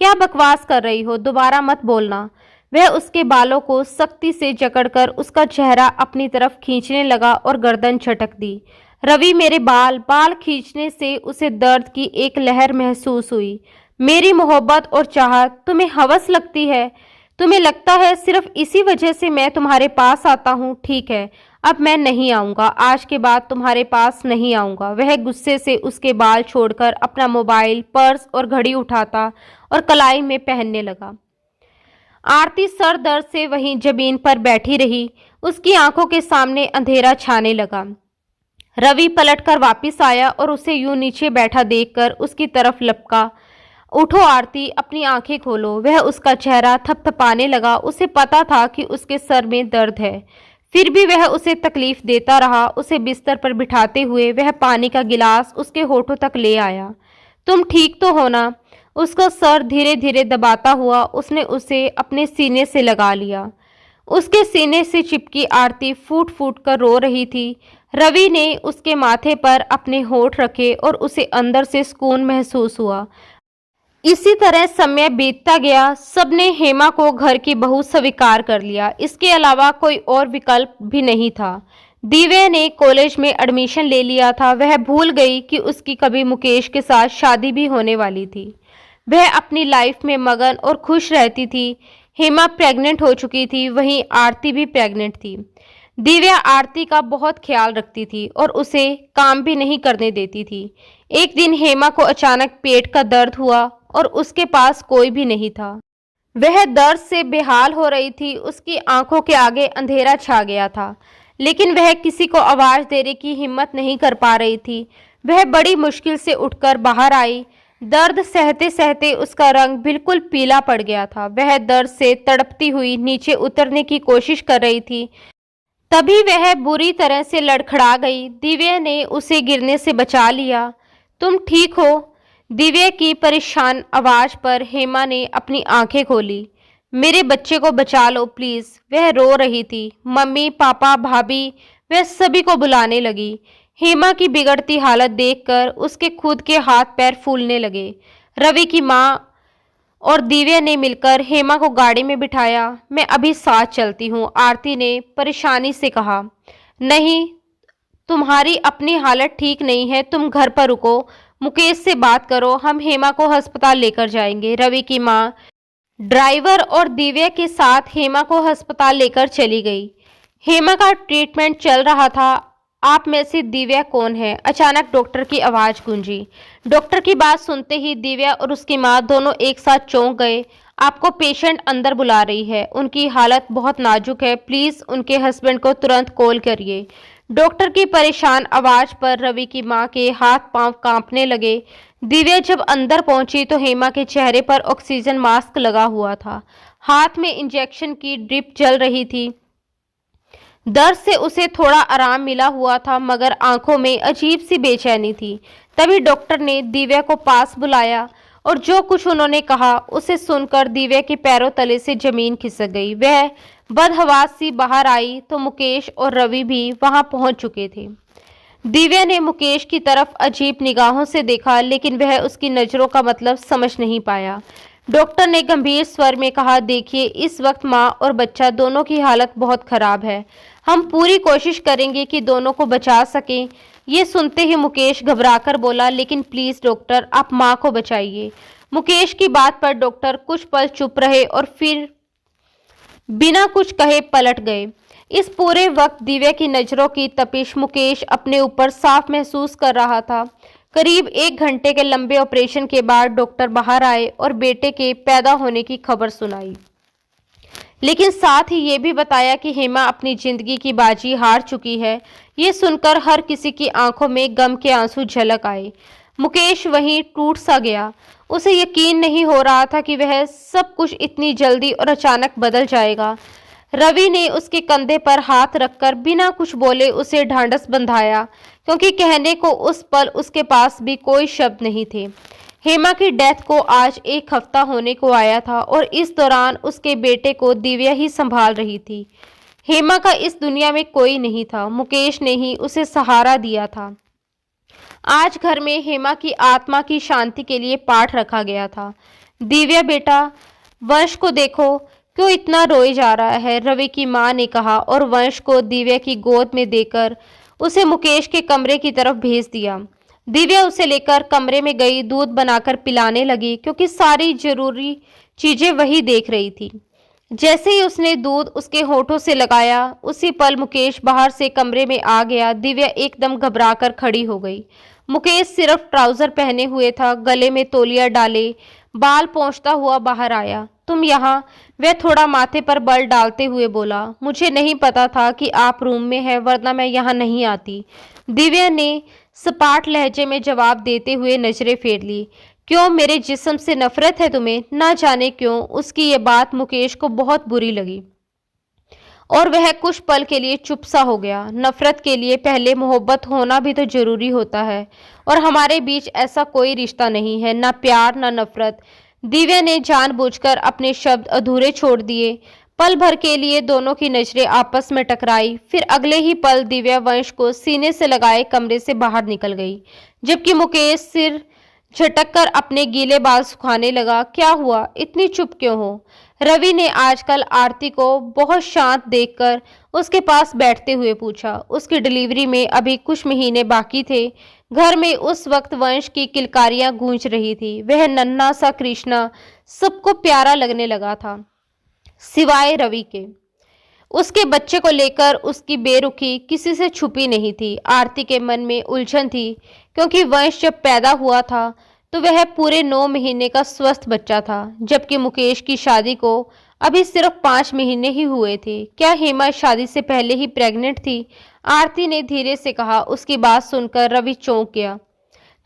क्या बकवास कर रही हो? दोबारा मत बोलना। वह उसके बालों को सख्ती से जकड़कर उसका चेहरा अपनी तरफ खींचने लगा और गर्दन झटक दी। रवि मेरे बाल खींचने से उसे दर्द की एक लहर महसूस हुई। मेरी मोहब्बत और चाहत तुम्हें हवस लगती है? तुम्हें लगता है सिर्फ इसी वजह से मैं तुम्हारे पास आता हूँ? ठीक है, अब मैं नहीं आऊँगा। आज के बाद तुम्हारे पास नहीं आऊँगा। वह गुस्से से उसके बाल छोड़कर अपना मोबाइल, पर्स और घड़ी उठाता और कलाई में पहनने लगा। आरती सर दर्द से वहीं जमीन पर बैठी रही। उसकी आंखों के सामने अंधेरा छाने लगा। रवि पलटकर वापस आया और उसे यूं नीचे बैठा देखकर उसकी तरफ लपका। उठो आरती, अपनी आंखें खोलो। वह उसका चेहरा थपथपाने लगा। उसे पता था कि उसके सर में दर्द है, फिर भी वह उसे तकलीफ देता रहा। उसे बिस्तर पर बिठाते हुए वह पानी का गिलास उसके होठों तक ले आया। तुम ठीक तो हो ना? उसका सर धीरे धीरे दबाता हुआ उसने उसे अपने सीने से लगा लिया। उसके सीने से चिपकी आरती फूट फूट कर रो रही थी। रवि ने उसके माथे पर अपने होठ रखे और उसे अंदर से सुकून महसूस हुआ। इसी तरह समय बीतता गया। सबने हेमा को घर की बहू स्वीकार कर लिया। इसके अलावा कोई और विकल्प भी नहीं था। दिव्या ने कॉलेज में एडमिशन ले लिया था। वह भूल गई कि उसकी कभी मुकेश के साथ शादी भी होने वाली थी। वह अपनी लाइफ में मगन और खुश रहती थी। हेमा प्रेग्नेंट हो चुकी थी, वहीं आरती भी प्रेग्नेंट थी। दिव्या आरती का बहुत ख्याल रखती थी और उसे काम भी नहीं करने देती थी। एक दिन हेमा को अचानक पेट का दर्द हुआ और उसके पास कोई भी नहीं था। वह दर्द से बेहाल हो रही थी। उसकी आंखों के आगे अंधेरा छा गया था। लेकिन वह किसी को आवाज देने की हिम्मत नहीं कर पा रही थी। वह बड़ी मुश्किल से उठकर बाहर आई। दर्द सहते सहते उसका रंग बिल्कुल पीला पड़ गया था। वह दर्द से तड़पती हुई नीचे उतरने की कोशिश कर रही थी। तभी वह बुरी तरह से लड़खड़ा गई। दिव्या ने उसे गिरने से बचा लिया। तुम ठीक हो? दिव्या की परेशान आवाज पर हेमा ने अपनी आंखें खोली। मेरे बच्चे को बचा लो प्लीज। वह रो रही थी। मम्मी, पापा, भाभी, वह सभी को बुलाने लगी। हेमा की बिगड़ती हालत देखकर उसके खुद के हाथ पैर फूलने लगे। रवि की माँ और दिव्या ने मिलकर हेमा को गाड़ी में बिठाया। मैं अभी साथ चलती हूँ, आरती ने परेशानी से कहा। नहीं, तुम्हारी अपनी हालत ठीक नहीं है, तुम घर पर रुको, मुकेश से बात करो, हम हेमा को अस्पताल लेकर जाएंगे। रवि की माँ ड्राइवर और दिव्या के साथ हेमा को अस्पताल लेकर चली गई। हेमा का ट्रीटमेंट चल रहा था। आप में से दिव्या कौन है? अचानक डॉक्टर की आवाज गूंजी। डॉक्टर की बात सुनते ही दिव्या और उसकी माँ दोनों एक साथ चौंक गए। आपको पेशेंट अंदर बुला रही है, उनकी हालत बहुत नाजुक है, प्लीज उनके हस्बैंड को तुरंत कॉल करिए। डॉक्टर की परेशान आवाज पर रवि की माँ के हाथ पांव कांपने लगे। दिव्या जब अंदर पहुंची तो हेमा के चेहरे पर ऑक्सीजन मास्क लगा हुआ था। हाथ में इंजेक्शन की ड्रिप चल रही थी। दर्द से उसे थोड़ा आराम मिला हुआ था, मगर आंखों में अजीब सी बेचैनी थी। तभी डॉक्टर ने दिव्या को पास बुलाया और जो कुछ उन्होंने कहा उसे सुनकर दिव्या के पैरों तले से जमीन खिसक गई। वह बदहवास सी बाहर आई तो मुकेश और रवि भी वहां पहुंच चुके थे। दिव्या ने मुकेश की तरफ अजीब निगाहों से देखा, लेकिन वह उसकी नज़रों का मतलब समझ नहीं पाया। डॉक्टर ने गंभीर स्वर में कहा, देखिए, इस वक्त माँ और बच्चा दोनों की हालत बहुत खराब है। हम पूरी कोशिश करेंगे कि दोनों को बचा सकें। ये सुनते ही मुकेश घबराकर बोला, लेकिन प्लीज डॉक्टर, आप माँ को बचाइए। मुकेश की बात पर डॉक्टर कुछ पल चुप रहे और फिर बिना कुछ कहे पलट गए। इस पूरे वक्त दिव्या की नज़रों की तपिश मुकेश अपने ऊपर साफ महसूस कर रहा था। करीब 1 घंटे के लंबे ऑपरेशन के बाद डॉक्टर बाहर आए और बेटे के पैदा होने की खबर सुनाई, लेकिन साथ ही ये भी बताया कि हेमा अपनी जिंदगी की बाजी हार चुकी है। ये सुनकर हर किसी की आंखों में गम के आंसू झलक आए। मुकेश वहीं टूट सा गया। उसे यकीन नहीं हो रहा था कि वह सब कुछ इतनी जल्दी और अचानक बदल जाएगा। रवि ने उसके कंधे पर हाथ रखकर बिना कुछ बोले उसे ढांढस बंधाया, क्योंकि कहने को उस पल उसके पास भी कोई शब्द नहीं थे। हेमा की डेथ को आज 1 हफ्ता होने को आया था और इस दौरान उसके बेटे को दिव्या ही संभाल रही थी। हेमा का इस दुनिया में कोई नहीं था, मुकेश ने ही उसे सहारा दिया था। आज घर में हेमा की आत्मा की शांति के लिए पाठ रखा गया था। दिव्या बेटा, वंश को देखो, क्यों इतना रोए जा रहा है? रवि की माँ ने कहा और वंश को दिव्या की गोद में देकर उसे मुकेश के कमरे की तरफ भेज दिया। दिव्या उसे लेकर कमरे में गई, दूध बनाकर पिलाने लगी, क्योंकि सारी जरूरी चीजें वही देख रही थी। जैसे ही उसने दूध उसके होठों से लगाया, उसी पल मुकेश बाहर से कमरे में आ गया। दिव्या एकदम घबराकर खड़ी हो गई। मुकेश सिर्फ ट्राउजर पहने हुए था, गले में तौलिया डाले, बाल पोंछता हुआ बाहर आया। तुम यहाँ? वह थोड़ा माथे पर बल डालते हुए बोला, मुझे नहीं पता था कि आप रूम में हैं, वरना मैं यहाँ नहीं आती। दिव्या ने सपाट लहजे में जवाब देते हुए नजरें फेर ली। क्यों, मेरे जिस्म से नफरत है तुम्हें? ना जाने क्यों उसकी ये बात मुकेश को बहुत बुरी लगी और वह कुछ पल के लिए चुप सा हो गया। नफरत के लिए पहले मोहब्बत होना भी तो जरूरी होता है, और हमारे बीच ऐसा कोई रिश्ता नहीं है, ना प्यार ना नफरत। दिव्या ने जानबूझकर अपने शब्द अधूरे छोड़ दिए। पल भर के लिए दोनों की नजरें आपस में टकराई, फिर अगले ही पल दिव्या वंश को सीने से लगाए कमरे से बाहर निकल गई, जबकि मुकेश सिर झटककर अपने गीले बाल सुखाने लगा। क्या हुआ, इतनी चुप क्यों हो? रवि ने आजकल आरती को बहुत शांत देखकर उसके पास बैठते हुए पूछा। उसकी डिलीवरी में अभी कुछ महीने बाकी थे। घर में उस वक्त वंश की किलकारियां गूंज रही थी। वह नन्हा सा कृष्णा सबको प्यारा लगने लगा था, सिवाय रवि के। उसके बच्चे को लेकर उसकी बेरुखी किसी से छुपी नहीं थी। आरती के मन में उलझन थी, क्योंकि वंश जब पैदा हुआ था तो वह पूरे 9 महीने का स्वस्थ बच्चा था, जबकि मुकेश की शादी को अभी सिर्फ 5 महीने ही हुए थे। क्या हेमा शादी से पहले ही प्रेग्नेंट थी? आरती ने धीरे से कहा। उसकी बात सुनकर रवि चौंक गया।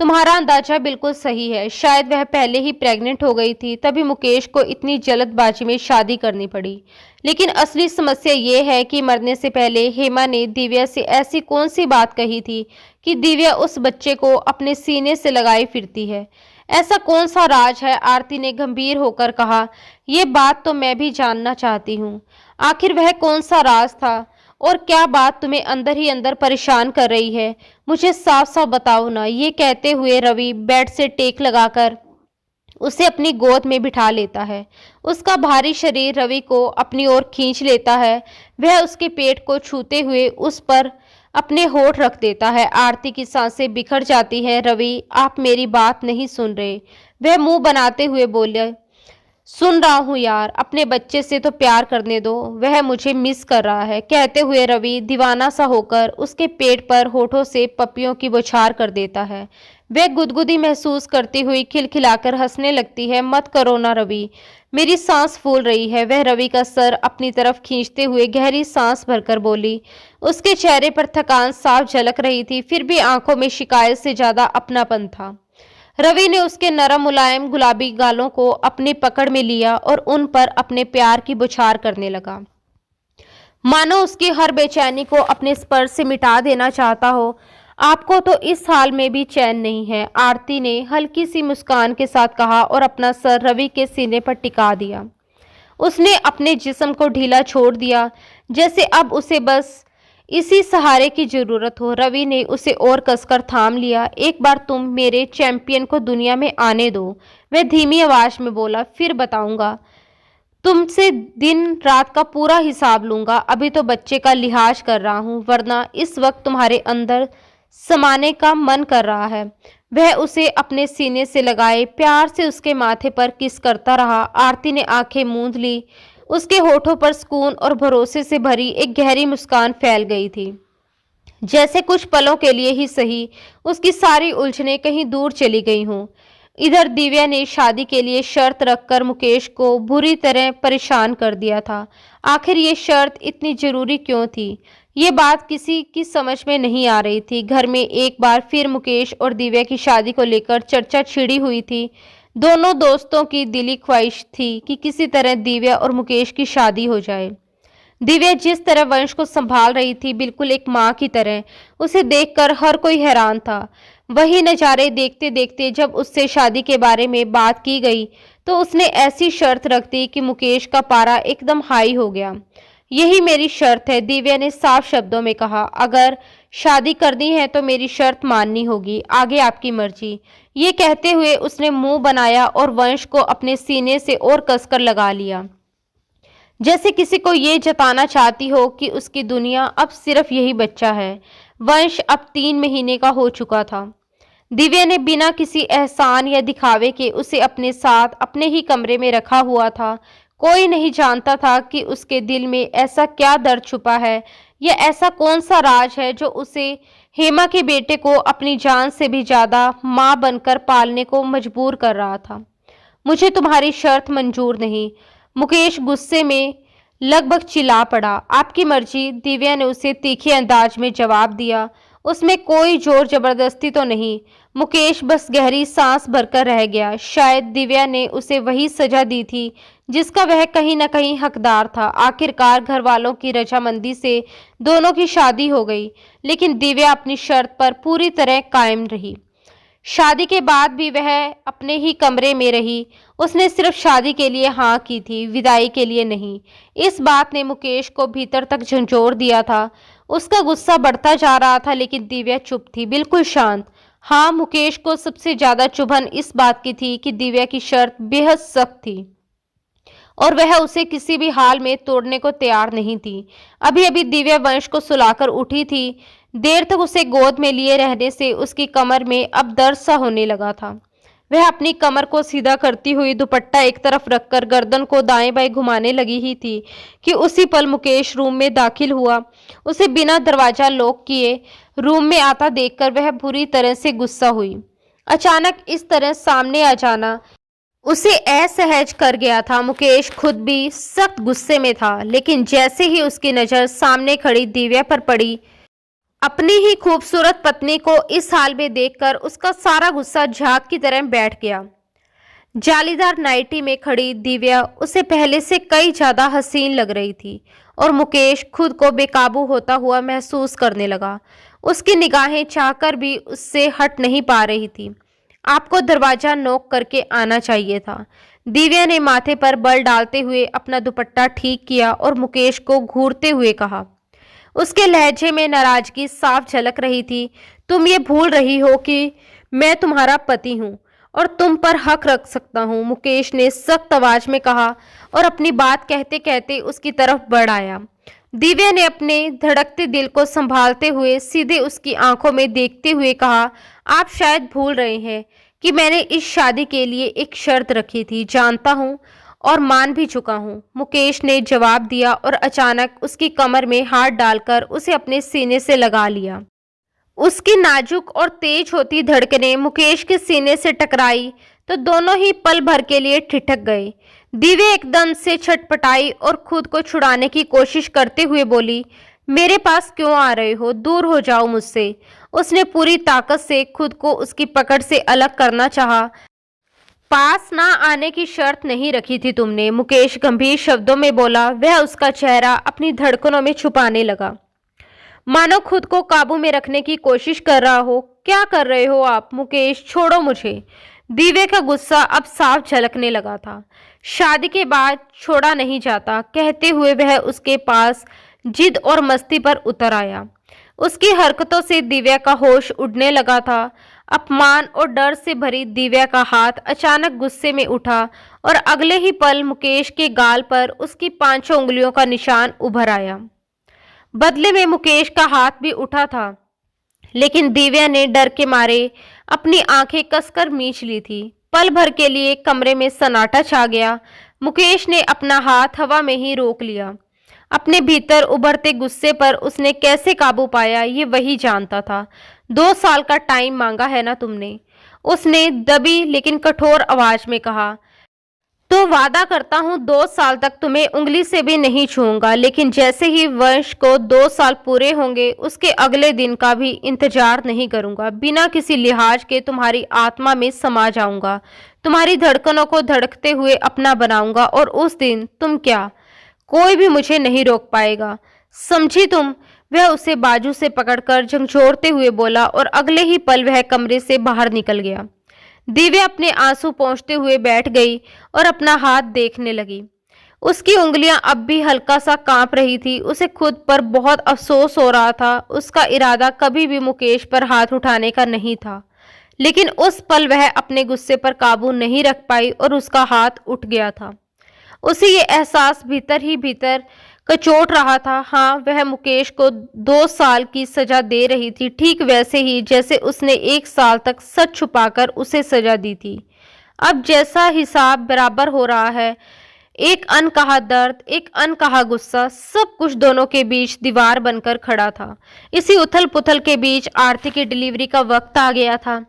तुम्हारा अंदाजा बिल्कुल सही है। शायद वह पहले ही प्रेग्नेंट हो गई थी, तभी मुकेश को इतनी जल्दबाजी में शादी करनी पड़ी। लेकिन असली समस्या ये है कि मरने से पहले हेमा ने दिव्या से ऐसी कौन सी बात कही थी कि दिव्या उस बच्चे को अपने सीने से लगाई फिरती है। ऐसा कौन सा राज है? आरती ने गंभीर होकर कहा। ये बात तो मैं भी जानना चाहती हूँ। आखिर वह कौन सा राज था और क्या बात तुम्हें अंदर ही अंदर परेशान कर रही है? मुझे साफ साफ बताओ ना। ये कहते हुए रवि बेड से टेक लगाकर उसे अपनी गोद में बिठा लेता है। उसका भारी शरीर रवि को अपनी ओर खींच लेता है। वह उसके पेट को छूते हुए उस पर अपने होठ रख देता है। आरती की सांसें बिखर जाती है। रवि, आप मेरी बात नहीं सुन रहे। वह मुंह बनाते हुए बोले, सुन रहा हूँ यार, अपने बच्चे से तो प्यार करने दो, वह मुझे मिस कर रहा है। कहते हुए रवि दीवाना सा होकर उसके पेट पर होठों से पप्पियों की बौछार कर देता है। वह गुदगुदी महसूस करती हुई खिलखिलाकर हंसने लगती है। मत करो ना रवि, मेरी सांस फूल रही है। वह रवि का सर अपनी तरफ खींचते हुए गहरी सांस भरकर बोली। उसके चेहरे पर थकान साफ झलक रही थी, फिर भी आंखों में शिकायत से ज्यादा अपनापन था। रवि ने उसके नरम मुलायम गुलाबी गालों को अपनी पकड़ में लिया और उन पर अपने प्यार की बौछार करने लगा, मानो उसकी हर बेचैनी को अपने स्पर्श से मिटा देना चाहता हो। आपको तो इस हाल में भी चैन नहीं है, आरती ने हल्की सी मुस्कान के साथ कहा और अपना सर रवि के सीने पर टिका दिया। उसने अपने जिस्म को ढीला छोड़ दिया, जैसे अब उसे बस इसी सहारे की जरूरत हो। रवि ने उसे और कसकर थाम लिया। एक बार तुम मेरे चैंपियन को दुनिया में आने दो, वह धीमी आवाज में बोला, फिर बताऊंगा। तुमसे दिन रात का पूरा हिसाब लूंगा। अभी तो बच्चे का लिहाज कर रहा हूँ, वरना इस वक्त तुम्हारे अंदर समाने का मन कर रहा है। वह उसे अपने सीने से लगाए प्यार से उसके माथे पर किस करता रहा। आरती ने आंखें मूंद ली। उसके होठों पर सुकून और भरोसे से भरी एक गहरी मुस्कान फैल गई थी। जैसे कुछ पलों के लिए ही सही उसकी सारी उलझनें कहीं दूर चली गई हों। इधर दिव्या ने शादी के लिए शर्त रखकर मुकेश को बुरी तरह परेशान कर दिया था। आखिर ये शर्त इतनी जरूरी क्यों थी? ये बात किसी की समझ में नहीं आ रही थी। घर में एक बार फिर मुकेश और दिव्या की शादी को लेकर चर्चा छिड़ी हुई थी। दोनों दोस्तों की दिली ख्वाहिश थी कि किसी तरह दिव्या और मुकेश की शादी हो जाए। दिव्या जिस तरह वंश को संभाल रही थी, बिल्कुल एक माँ की तरह, उसे देखकर हर कोई हैरान था। वही नज़ारे देखते देखते जब उससे शादी के बारे में बात की गई तो उसने ऐसी शर्त रख दी कि मुकेश का पारा एकदम हाई हो गया। यही मेरी शर्त है, दिव्या ने साफ शब्दों में कहा। अगर शादी करनी है तो मेरी शर्त माननी होगी, आगे आपकी मर्जी। ये कहते हुए उसने मुंह बनाया और वंश को अपने सीने से और कसकर लगा लिया, जैसे किसी को ये जताना चाहती हो कि उसकी दुनिया अब सिर्फ यही बच्चा है। वंश अब 3 महीने का हो चुका था। दिव्या ने बिना किसी एहसान या दिखावे के उसे अपने साथ अपने ही कमरे में रखा हुआ था। कोई नहीं जानता था कि उसके दिल में ऐसा क्या दर्द छुपा है या ऐसा कौन सा राज है जो उसे हेमा के बेटे को अपनी जान से भी ज्यादा मां बनकर पालने को मजबूर कर रहा था। मुझे तुम्हारी शर्त मंजूर नहीं, मुकेश गुस्से में लगभग चिल्ला पड़ा। आपकी मर्जी, दिव्या ने उसे तीखे अंदाज में जवाब दिया। उसमें कोई जोर जबरदस्ती तो नहीं। मुकेश बस गहरी सांस भरकर रह गया। शायद दिव्या ने उसे वही सजा दी थी जिसका वह कहीं न कहीं हकदार था। आखिरकार घर वालों की रजामंदी से दोनों की शादी हो गई, लेकिन दिव्या अपनी शर्त पर पूरी तरह कायम रही। शादी के बाद भी वह अपने ही कमरे में रही। उसने सिर्फ शादी के लिए हाँ की थी, विदाई के लिए नहीं। इस बात ने मुकेश को भीतर तक झंझोर दिया था। उसका गुस्सा बढ़ता जा रहा था, लेकिन दिव्या चुप थी, बिल्कुल शांत। हाँ, मुकेश को सबसे ज्यादा चुभन इस बात की थी कि दिव्या की शर्त बेहद सख्त थी और वह उसे किसी भी हाल में तोड़ने को तैयार नहीं थी। अभी अभी दिव्या वंश को सुलाकर उठी थी। देर तक उसे गोद में लिए रहने से उसकी कमर में अब दर्द सा होने लगा था। वह अपनी कमर को सीधा करती हुई दुपट्टा एक तरफ रखकर गर्दन को दाएं बाएं घुमाने लगी ही थी कि उसी पल मुकेश रूम में दाखिल हुआ। उसे बिना दरवाजा लॉक किए रूम में आता देखकर वह बुरी तरह से गुस्सा हुई। अचानक इस तरह सामने आ जाना उसे असहज कर गया था। मुकेश खुद भी सख्त गुस्से में था, लेकिन जैसे ही उसकी नजर सामने खड़ी दिव्या पर पड़ी, अपनी ही खूबसूरत पत्नी को इस हाल में देखकर उसका सारा गुस्सा झाग की तरह बैठ गया। जालीदार नाइटी में खड़ी दिव्या उसे पहले से कई ज्यादा हसीन लग रही थी और मुकेश खुद को बेकाबू होता हुआ महसूस करने लगा। उसकी निगाहें चाहकर भी उससे हट नहीं पा रही थी। आपको दरवाजा नॉक करके आना चाहिए था। दिव्या ने माथे पर बल डालते हुए अपना दुपट्टा ठीक किया और मुकेश को घूरते हुए कहा। उसके लहजे में नाराजगी साफ झलक रही थी। तुम ये भूल रही हो कि मैं तुम्हारा पति हूँ और तुम पर हक रख सकता हूँ, मुकेश ने सख्त आवाज में कहा और अपनी बात कहते कहते उसकी तरफ बढ़ आया। दिव्या ने अपने धड़कते दिल को संभालते हुए सीधे उसकी आंखों में देखते हुए कहा, आप शायद भूल रहे हैं कि मैंने इस शादी के लिए एक शर्त रखी थी। जानता हूँ और मान भी चुका हूँ, मुकेश ने जवाब दिया और अचानक उसकी कमर में हाथ डालकर उसे अपने सीने से लगा लिया। उसकी नाजुक और तेज होती धड़कनें मुकेश के सीने से टकराई तो दोनों ही पल भर के लिए ठिठक गए। दिव्या एकदम से छटपटाई और खुद को छुड़ाने की कोशिश करते हुए बोली, मेरे पास क्यों आ रहे हो? दूर हो जाओ मुझसे। उसने पूरी ताकत से खुद को उसकी पकड़ से अलग करना चाहा। पास ना आने की शर्त नहीं रखी थी तुमने, मुकेश गंभीर शब्दों में बोला। वह उसका चेहरा अपनी धड़कनों में छुपाने लगा, मानो खुद को काबू में रखने की कोशिश कर रहा हो। क्या कर रहे हो आप? मुकेश, छोड़ो मुझे। दिव्या का गुस्सा अब साफ झलकने लगा था। शादी के बाद छोड़ा नहीं जाता, कहते हुए वह उसके पास जिद और मस्ती पर उतर आया। उसकी हरकतों से दिव्या का होश उड़ने लगा था। अपमान और डर से भरी दिव्या का हाथ अचानक गुस्से में उठा और अगले ही पल मुकेश के गाल पर उसकी 5 उंगलियों का निशान उभर आया। बदले में मुकेश का हाथ भी उठा था, लेकिन दिव्या ने डर के मारे अपनी आंखें कसकर मींच ली थी। पल भर के लिए कमरे में सन्नाटा छा गया। मुकेश ने अपना हाथ हवा में ही रोक लिया। अपने भीतर उभरते गुस्से पर उसने कैसे काबू पाया ये वही जानता था। 2 साल का टाइम मांगा है ना तुमने, उसने दबी लेकिन कठोर आवाज में कहा। तो वादा करता हूँ 2 साल तक तुम्हें उंगली से भी नहीं छूऊंगा, लेकिन जैसे ही वंश को 2 साल पूरे होंगे उसके अगले दिन का भी इंतजार नहीं करूंगा। बिना किसी लिहाज के तुम्हारी आत्मा में समा जाऊंगा, तुम्हारी धड़कनों को धड़कते हुए अपना बनाऊंगा और उस दिन तुम क्या, कोई भी मुझे नहीं रोक पाएगा, समझी तुम? वह उसे बाजू से पकड़कर झंझोड़ते हुए बोला और अगले ही पल वह कमरे से बाहर निकल गया। दिव्या अपने आंसू पोंछते हुए बैठ गई और अपना हाथ देखने लगी। उसकी उंगलियां अब भी हल्का सा कांप रही थी। उसे खुद पर बहुत अफसोस हो रहा था। उसका इरादा कभी भी मुकेश पर हाथ उठाने का नहीं था, लेकिन उस पल वह अपने गुस्से पर काबू नहीं रख पाई और उसका हाथ उठ गया था। उसे ये एहसास भीतर ही भीतर कचोट रहा था। हाँ, वह मुकेश को 2 साल की सजा दे रही थी, ठीक वैसे ही जैसे उसने 1 साल तक सच छुपाकर उसे सजा दी थी। अब जैसा हिसाब बराबर हो रहा है, एक अनकहा दर्द, एक अनकहा गुस्सा, सब कुछ दोनों के बीच दीवार बनकर खड़ा था। इसी उथल पुथल के बीच आरती की डिलीवरी का वक्त आ गया था।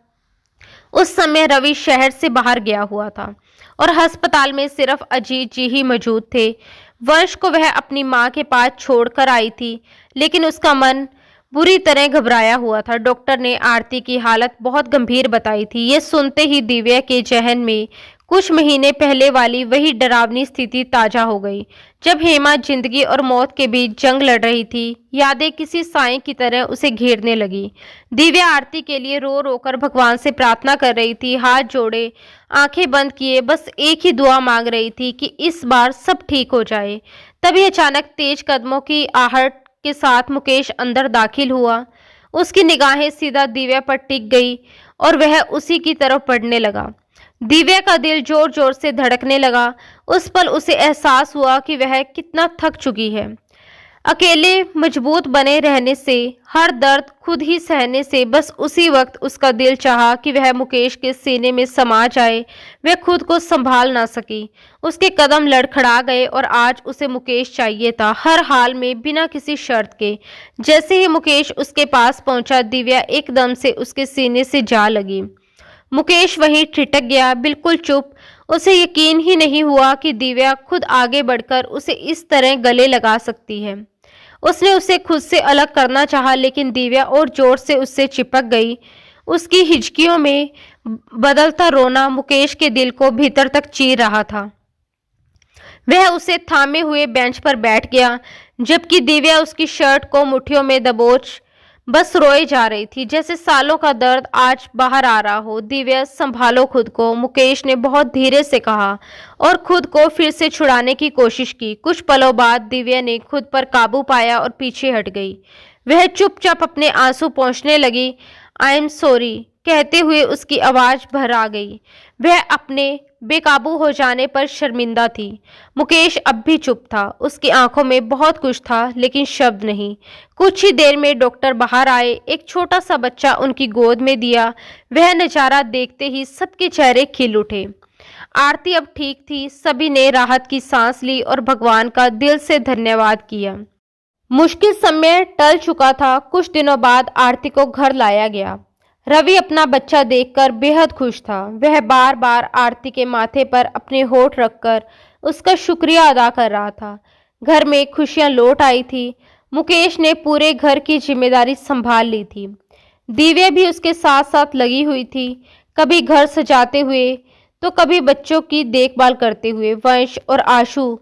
उस समय रवि शहर से बाहर गया हुआ था और अस्पताल में सिर्फ अजीत जी ही मौजूद थे। वंश को वह अपनी मां के पास छोड़कर आई थी, लेकिन उसका मन बुरी तरह घबराया हुआ था। डॉक्टर ने आरती की हालत बहुत गंभीर बताई थी। ये सुनते ही दिव्या के जहन में कुछ महीने पहले वाली वही डरावनी स्थिति ताजा हो गई, जब हेमा जिंदगी और मौत के बीच जंग लड़ रही थी। यादें किसी साए की तरह उसे घेरने लगी। दिव्या आरती के लिए रो रो कर भगवान से प्रार्थना कर रही थी, हाथ जोड़े, आंखें बंद किए, बस एक ही दुआ मांग रही थी कि इस बार सब ठीक हो जाए। तभी अचानक तेज कदमों की आहट के साथ मुकेश अंदर दाखिल हुआ। उसकी निगाहें सीधा दिव्या पर टिक गई और वह उसी की तरफ बढ़ने लगा। दिव्या का दिल जोर जोर से धड़कने लगा। उस पल उसे एहसास हुआ कि वह कितना थक चुकी है, अकेले मजबूत बने रहने से, हर दर्द खुद ही सहने से। बस उसी वक्त उसका दिल चाहा कि वह मुकेश के सीने में समा जाए। वह खुद को संभाल ना सकी। उसके कदम लड़खड़ा गए और आज उसे मुकेश चाहिए था, हर हाल में, बिना किसी शर्त के। जैसे ही मुकेश उसके पास पहुंचा, दिव्या एकदम से उसके सीने से जा लगी। मुकेश वहीं ठिठक गया, बिल्कुल चुप। उसे यकीन ही नहीं हुआ कि दिव्या खुद आगे बढ़कर उसे इस तरह गले लगा सकती है। उसने उसे खुद से अलग करना चाहा, लेकिन दिव्या और जोर से उससे चिपक गई। उसकी हिचकियों में बदलता रोना मुकेश के दिल को भीतर तक चीर रहा था। वह उसे थामे हुए बेंच पर बैठ गया, जबकि दिव्या उसकी शर्ट को मुट्ठियों में दबोच बस रोए जा रही थी, जैसे सालों का दर्द आज बाहर आ रहा हो। दिव्या, संभालो खुद को, मुकेश ने बहुत धीरे से कहा और खुद को फिर से छुड़ाने की कोशिश की। कुछ पलों बाद दिव्या ने खुद पर काबू पाया और पीछे हट गई। वह चुपचाप अपने आंसू पोंछने लगी। आई एम सॉरी कहते हुए उसकी आवाज भर आ गई। वह अपने बेकाबू हो जाने पर शर्मिंदा थी। मुकेश अब भी चुप था। उसकी आंखों में बहुत कुछ था, लेकिन शब्द नहीं। कुछ ही देर में डॉक्टर बाहर आए। एक छोटा सा बच्चा उनकी गोद में दिया। वह नजारा देखते ही सबके चेहरे खिल उठे। आरती अब ठीक थी। सभी ने राहत की सांस ली और भगवान का दिल से धन्यवाद किया। मुश्किल समय टल चुका था। कुछ दिनों बाद आरती को घर लाया गया। रवि अपना बच्चा देखकर बेहद खुश था। वह बार बार आरती के माथे पर अपने होठ रखकर उसका शुक्रिया अदा कर रहा था। घर में खुशियां लौट आई थी। मुकेश ने पूरे घर की जिम्मेदारी संभाल ली थी। दिव्या भी उसके साथ साथ लगी हुई थी, कभी घर सजाते हुए तो कभी बच्चों की देखभाल करते हुए। वंश और आशु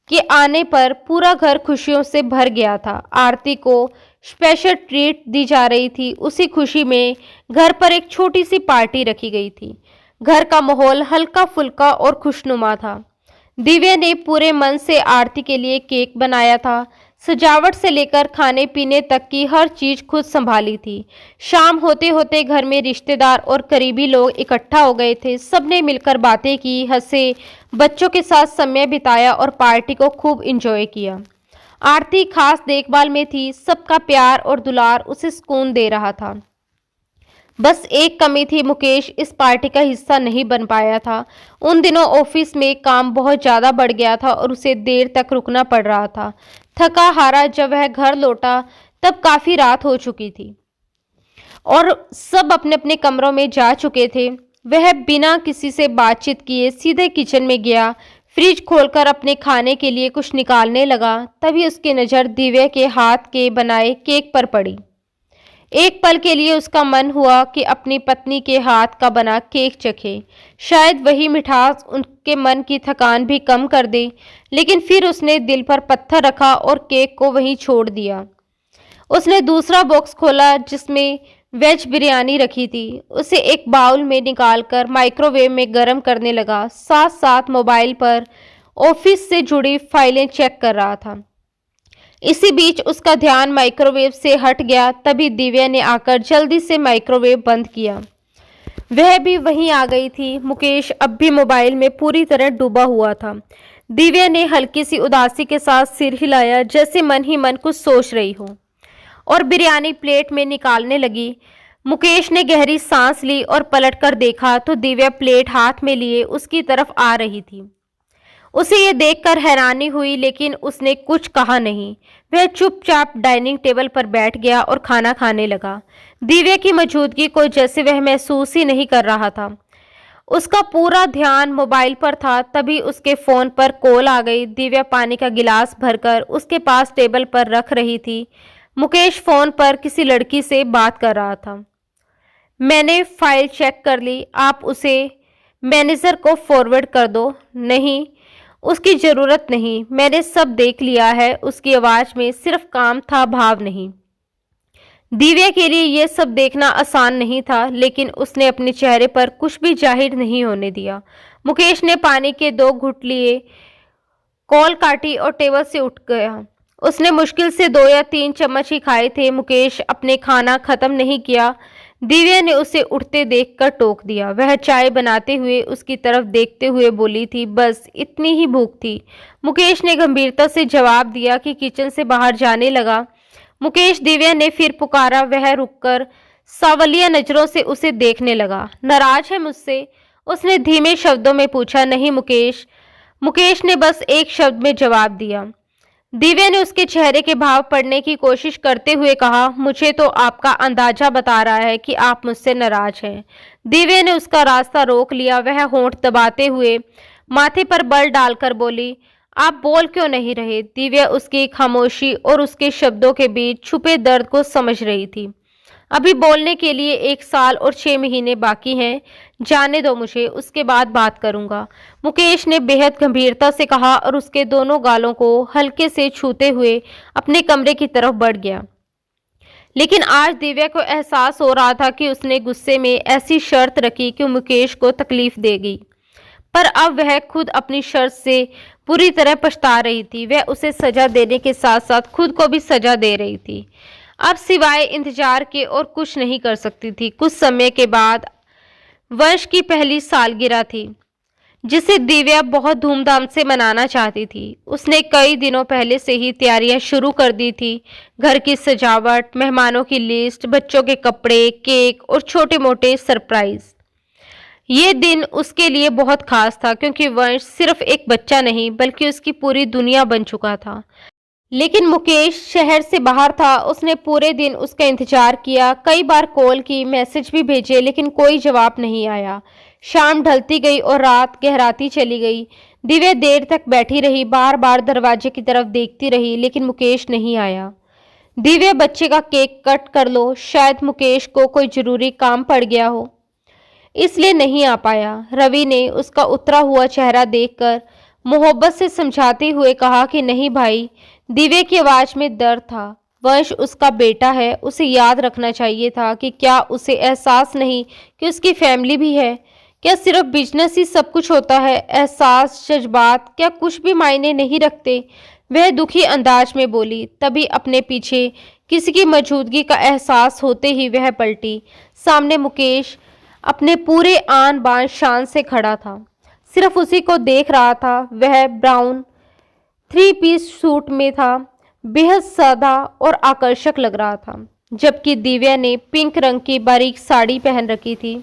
के आने पर पूरा घर खुशियों से भर गया था। आरती को स्पेशल ट्रीट दी जा रही थी। उसी खुशी में घर पर एक छोटी सी पार्टी रखी गई थी। घर का माहौल हल्का फुल्का और खुशनुमा था। दिव्या ने पूरे मन से आरती के लिए केक बनाया था। सजावट से लेकर खाने पीने तक की हर चीज खुद संभाली थी। शाम होते होते घर में रिश्तेदार और करीबी लोग इकट्ठा हो गए थे। सबने मिलकर बातें की, हंसे, बच्चों के साथ समय बिताया और पार्टी को खूब एंजॉय किया। आरती खास देखभाल में थी। सबका प्यार और दुलार उसे सुकून दे रहा था। बस एक कमी थी, मुकेश इस पार्टी का हिस्सा नहीं बन पाया था। उन दिनों ऑफिस में काम बहुत ज़्यादा बढ़ गया था और उसे देर तक रुकना पड़ रहा था। थका हारा जब वह घर लौटा तब काफ़ी रात हो चुकी थी और सब अपने अपने कमरों में जा चुके थे। वह बिना किसी से बातचीत किए सीधे किचन में गया। फ्रिज खोलकर अपने खाने के लिए कुछ निकालने लगा। तभी उसकी नज़र दिव्या के हाथ के बनाए केक पर पड़ी। एक पल के लिए उसका मन हुआ कि अपनी पत्नी के हाथ का बना केक चखे। शायद वही मिठास उनके मन की थकान भी कम कर दे। लेकिन फिर उसने दिल पर पत्थर रखा और केक को वहीं छोड़ दिया। उसने दूसरा बॉक्स खोला जिसमें वेज बिरयानी रखी थी। उसे एक बाउल में निकालकर माइक्रोवेव में गर्म करने लगा। साथ साथ मोबाइल पर ऑफिस से जुड़ी फाइलें चेक कर रहा था। इसी बीच उसका ध्यान माइक्रोवेव से हट गया। तभी दिव्या ने आकर जल्दी से माइक्रोवेव बंद किया। वह भी वहीं आ गई थी। मुकेश अब भी मोबाइल में पूरी तरह डूबा हुआ था। दिव्या ने हल्की सी उदासी के साथ सिर हिलाया, जैसे मन ही मन कुछ सोच रही हो, और बिरयानी प्लेट में निकालने लगी। मुकेश ने गहरी सांस ली और पलटकर देखा तो दिव्या प्लेट हाथ में लिए उसकी तरफ आ रही थी। उसे ये देखकर हैरानी हुई, लेकिन उसने कुछ कहा नहीं। वह चुपचाप डाइनिंग टेबल पर बैठ गया और खाना खाने लगा। दिव्या की मौजूदगी को जैसे वह महसूस ही नहीं कर रहा था। उसका पूरा ध्यान मोबाइल पर था। तभी उसके फोन पर कॉल आ गई। दिव्या पानी का गिलास भरकर उसके पास टेबल पर रख रही थी। मुकेश फोन पर किसी लड़की से बात कर रहा था। मैंने फाइल चेक कर ली, आप उसे मैनेजर को फॉरवर्ड कर दो। नहीं, उसकी ज़रूरत नहीं, मैंने सब देख लिया है। उसकी आवाज़ में सिर्फ काम था, भाव नहीं। दिव्या के लिए यह सब देखना आसान नहीं था, लेकिन उसने अपने चेहरे पर कुछ भी जाहिर नहीं होने दिया। मुकेश ने पानी के 2 घुट लिए, कॉल काटी और टेबल से उठ गया। उसने मुश्किल से 2 या 3 चम्मच ही खाए थे। मुकेश अपने खाना खत्म नहीं किया। दिव्या ने उसे उठते देखकर टोक दिया। वह चाय बनाते हुए उसकी तरफ देखते हुए बोली थी, बस इतनी ही भूख थी। मुकेश ने गंभीरता से जवाब दिया कि किचन से बाहर जाने लगा। मुकेश, दिव्या ने फिर पुकारा। वह रुककर सावलिया नजरों से उसे देखने लगा। नाराज है मुझसे? उसने धीमे शब्दों में पूछा। नहीं मुकेश। मुकेश ने बस एक शब्द में जवाब दिया। दिव्या ने उसके चेहरे के भाव पढ़ने की कोशिश करते हुए कहा, मुझे तो आपका अंदाजा बता रहा है कि आप मुझसे नाराज हैं। दिव्या ने उसका रास्ता रोक लिया। वह होंठ दबाते हुए माथे पर बल डालकर बोली, आप बोल क्यों नहीं रहे? दिव्या उसकी खामोशी और उसके शब्दों के बीच छुपे दर्द को समझ रही थी। अभी बोलने के लिए 1 साल और 6 महीने बाकी हैं। जाने दो मुझे, उसके बाद बात करूंगा। मुकेश ने बेहद गंभीरता से कहा और उसके दोनों गालों को हल्के से छूते हुए अपने कमरे की तरफ बढ़ गया। लेकिन आज दिव्या को एहसास हो रहा था कि उसने गुस्से में ऐसी शर्त रखी कि मुकेश को तकलीफ देगी। पर अब वह खुद अपनी शर्त से पूरी तरह पछता रही थी। वह उसे सजा देने के साथ साथ खुद को भी सजा दे रही थी। अब सिवाय इंतजार के और कुछ नहीं कर सकती थी। कुछ समय के बाद वंश की पहली सालगिरह थी, जिसे दिव्या बहुत धूमधाम से मनाना चाहती थी। उसने कई दिनों पहले से ही तैयारियां शुरू कर दी थी। घर की सजावट, मेहमानों की लिस्ट, बच्चों के कपड़े, केक और छोटे मोटे सरप्राइज। ये दिन उसके लिए बहुत खास था, क्योंकि वंश सिर्फ एक बच्चा नहीं बल्कि उसकी पूरी दुनिया बन चुका था। लेकिन मुकेश शहर से बाहर था। उसने पूरे दिन उसका इंतजार किया, कई बार कॉल की, मैसेज भी भेजे, लेकिन कोई जवाब नहीं आया। शाम ढलती गई और रात गहराती चली गई। दिव्या देर तक बैठी रही, बार बार दरवाजे की तरफ देखती रही, लेकिन मुकेश नहीं आया। दिव्या, बच्चे का केक कट कर लो, शायद मुकेश को कोई जरूरी काम पड़ गया हो, इसलिए नहीं आ पाया। रवि ने उसका उतरा हुआ चेहरा देखकर मोहब्बत से समझाते हुए कहा कि नहीं भाई। दिव्या की आवाज में दर्द था। वंश उसका बेटा है, उसे याद रखना चाहिए था कि क्या उसे एहसास नहीं कि उसकी फैमिली भी है? क्या सिर्फ बिजनेस ही सब कुछ होता है? एहसास, जज्बात क्या कुछ भी मायने नहीं रखते? वह दुखी अंदाज में बोली। तभी अपने पीछे किसी की मौजूदगी का एहसास होते ही वह पलटी। सामने मुकेश अपने पूरे आन बान शान से खड़ा था, सिर्फ उसी को देख रहा था। वह ब्राउन 3 पीस सूट में था, बेहद सादा और आकर्षक लग रहा था, जबकि दिव्या ने पिंक रंग की बारीक साड़ी पहन रखी थी,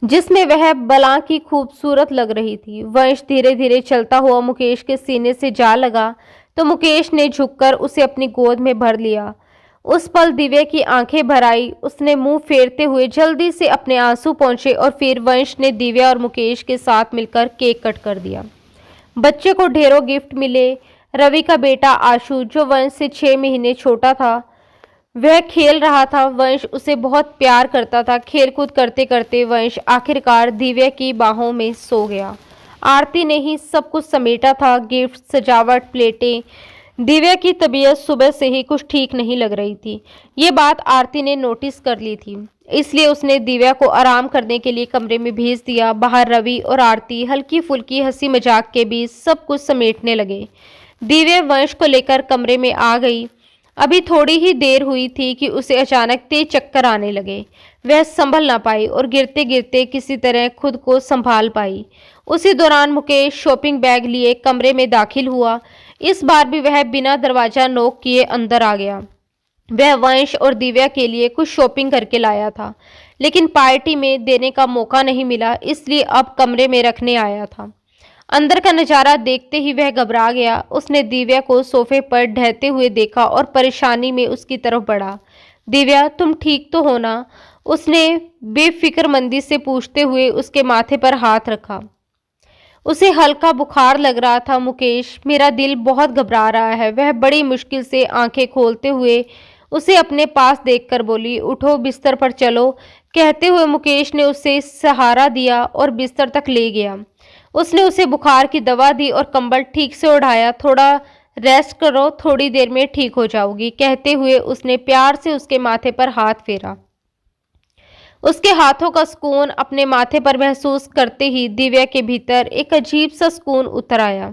जिसमें वह बला की खूबसूरत लग रही थी। वंश धीरे धीरे चलता हुआ मुकेश के सीने से जा लगा तो मुकेश ने झुककर उसे अपनी गोद में भर लिया। उस पल दिव्या की आंखें भर आई। उसने मुंह फेरते हुए जल्दी से अपने आंसू पोंछे और फिर वंश ने दिव्या और मुकेश के साथ मिलकर केक कट कर दिया। बच्चे को ढेरों गिफ्ट मिले। रवि का बेटा आशु, जो वंश से 6 महीने छोटा था, वह खेल रहा था। वंश उसे बहुत प्यार करता था। खेलकूद करते करते वंश आखिरकार दिव्या की बाहों में सो गया। आरती ने ही सब कुछ समेटा था, गिफ्ट, सजावट, प्लेटें। दिव्या की तबीयत सुबह से ही कुछ ठीक नहीं लग रही थी। ये बात आरती ने नोटिस कर ली थी, इसलिए उसने दिव्या को आराम करने के लिए कमरे में भेज दिया। बाहर रवि और आरती हल्की फुल्की हंसी मजाक के बीच सब कुछ समेटने लगे। दिव्या वंश को लेकर कमरे में आ गई। अभी थोड़ी ही देर हुई थी कि उसे अचानक तेज चक्कर आने लगे। वह संभल ना पाई और गिरते गिरते किसी तरह खुद को संभाल पाई। उसी दौरान मुकेश शॉपिंग बैग लिए कमरे में दाखिल हुआ। इस बार भी वह बिना दरवाजा नॉक किए अंदर आ गया। वह वंश और दिव्या के लिए कुछ शॉपिंग करके लाया था, लेकिन पार्टी में देने का मौका नहीं मिला, इसलिए अब कमरे में रखने आया था। अंदर का नजारा देखते ही वह घबरा गया। उसने दिव्या को सोफे पर ढहते हुए देखा और परेशानी में उसकी तरफ बढ़ा। दिव्या, तुम ठीक तो हो ना? उसने बेफिक्रमंदी से पूछते हुए उसके माथे पर हाथ रखा। उसे हल्का बुखार लग रहा था। मुकेश, मेरा दिल बहुत घबरा रहा है। वह बड़ी मुश्किल से आंखें खोलते हुए उसे अपने पास देखकर बोली। उठो, बिस्तर पर चलो। कहते हुए मुकेश ने उसे सहारा दिया और बिस्तर तक ले गया। उसने उसे बुखार की दवा दी और कंबल ठीक से ओढ़ाया। थोड़ा रेस्ट करो, थोड़ी देर में ठीक हो जाओगी, कहते हुए उसने प्यार से उसके माथे पर हाथ फेरा। उसके हाथों का सुकून अपने माथे पर महसूस करते ही दिव्या के भीतर एक अजीब सा सुकून उतर आया।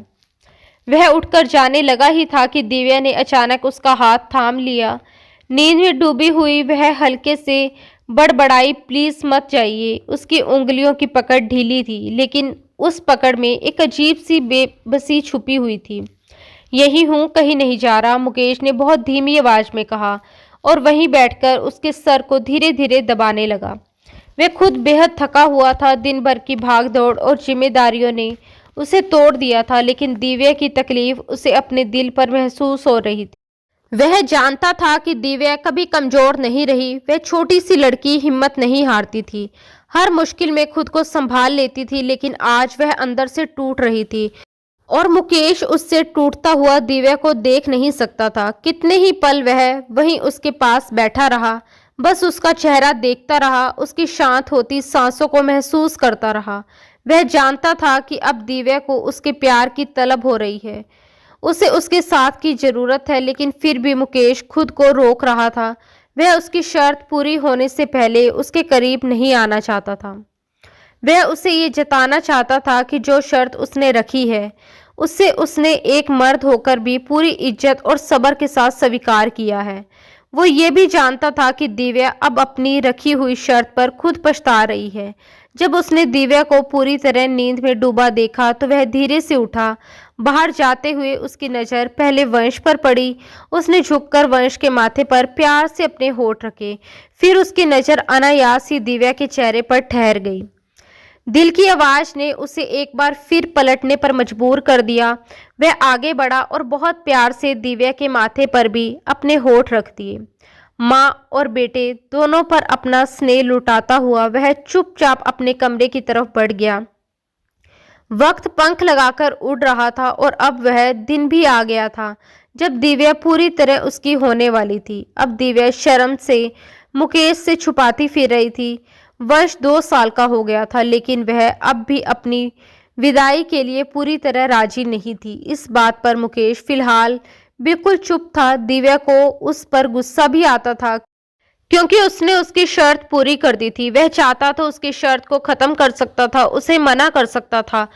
वह उठकर जाने लगा ही था कि दिव्या ने अचानक उसका हाथ थाम लिया। नींद में डूबी हुई वह हल्के से बड़बड़ाई, प्लीज मत जाइए। उसकी उंगलियों की पकड़ ढीली थी, लेकिन उस पकड़ में एक अजीब सी बेबसी छुपी हुई थी। यही हूँ, कहीं नहीं जा रहा, मुकेश ने बहुत धीमी आवाज में कहा और वहीं बैठकर उसके सर को धीरे धीरे दबाने लगा। वह खुद बेहद थका हुआ था। दिन भर की भागदौड़ और जिम्मेदारियों ने उसे तोड़ दिया था, लेकिन दिव्या की तकलीफ उसे अपने दिल पर महसूस हो रही थी। वह जानता था कि दिव्या कभी कमजोर नहीं रही। वह छोटी सी लड़की हिम्मत नहीं हारती थी, हर मुश्किल में खुद को संभाल लेती थी, लेकिन आज वह अंदर से टूट रही थी और मुकेश उससे टूटता हुआ दिव्या को देख नहीं सकता था। कितने ही पल वह वहीं उसके पास बैठा रहा, बस उसका चेहरा देखता रहा, उसकी शांत होती सांसों को महसूस करता रहा। वह जानता था कि अब दिव्या को उसके प्यार की तलब हो रही है, उसे उसके साथ की जरूरत है, लेकिन फिर भी मुकेश खुद को रोक रहा था। वह उसकी शर्त पूरी होने से पहले उसके करीब नहीं आना चाहता था। वह उसे ये जताना चाहता था कि जो शर्त उसने रखी है उससे उसने एक मर्द होकर भी पूरी इज्जत और सब्र के साथ स्वीकार किया है। वो ये भी जानता था कि दिव्या अब अपनी रखी हुई शर्त पर खुद पछता रही है। जब उसने दिव्या को पूरी तरह नींद में डूबा देखा तो वह धीरे से उठा। बाहर जाते हुए उसकी नज़र पहले वंश पर पड़ी। उसने झुककर वंश के माथे पर प्यार से अपने होठ रखे, फिर उसकी नज़र अनायास ही दिव्या के चेहरे पर ठहर गई। दिल की आवाज ने उसे एक बार फिर पलटने पर मजबूर कर दिया। वह आगे बढ़ा और बहुत प्यार से दिव्या के माथे पर भी अपने होठ रख दिए। माँ और बेटे दोनों पर अपना स्नेह लुटाता हुआ वह चुपचाप अपने कमरे की तरफ बढ़ गया। वक्त पंख लगाकर उड़ रहा था और अब वह दिन भी आ गया था जब दिव्या पूरी तरह उसकी होने वाली थी। अब दिव्या शर्म से मुकेश से छुपाती फिर रही थी। वर्ष 2 साल का हो गया था, लेकिन वह अब भी अपनी विदाई के लिए पूरी तरह राजी नहीं थी। इस बात पर मुकेश फिलहाल बिल्कुल चुप था। दिव्या को उस पर गुस्सा भी आता था, क्योंकि उसने उसकी शर्त पूरी कर दी थी। वह चाहता तो उसकी शर्त को खत्म कर सकता था, उसे मना कर सकता था,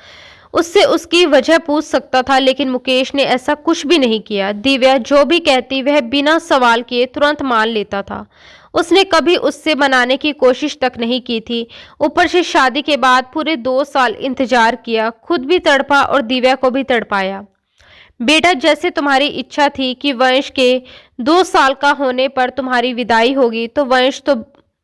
उससे उसकी वजह पूछ सकता था, लेकिन मुकेश ने ऐसा कुछ भी नहीं किया। दिव्या जो भी कहती वह बिना सवाल किए तुरंत मान लेता था। उसने कभी उससे मनाने की कोशिश तक नहीं की थी। ऊपर से शादी के बाद पूरे 2 साल इंतजार किया, खुद भी तड़पा और दिव्या को भी तड़पाया। बेटा, जैसे तुम्हारी इच्छा थी कि वंश के 2 साल का होने पर तुम्हारी विदाई होगी, तो वंश तो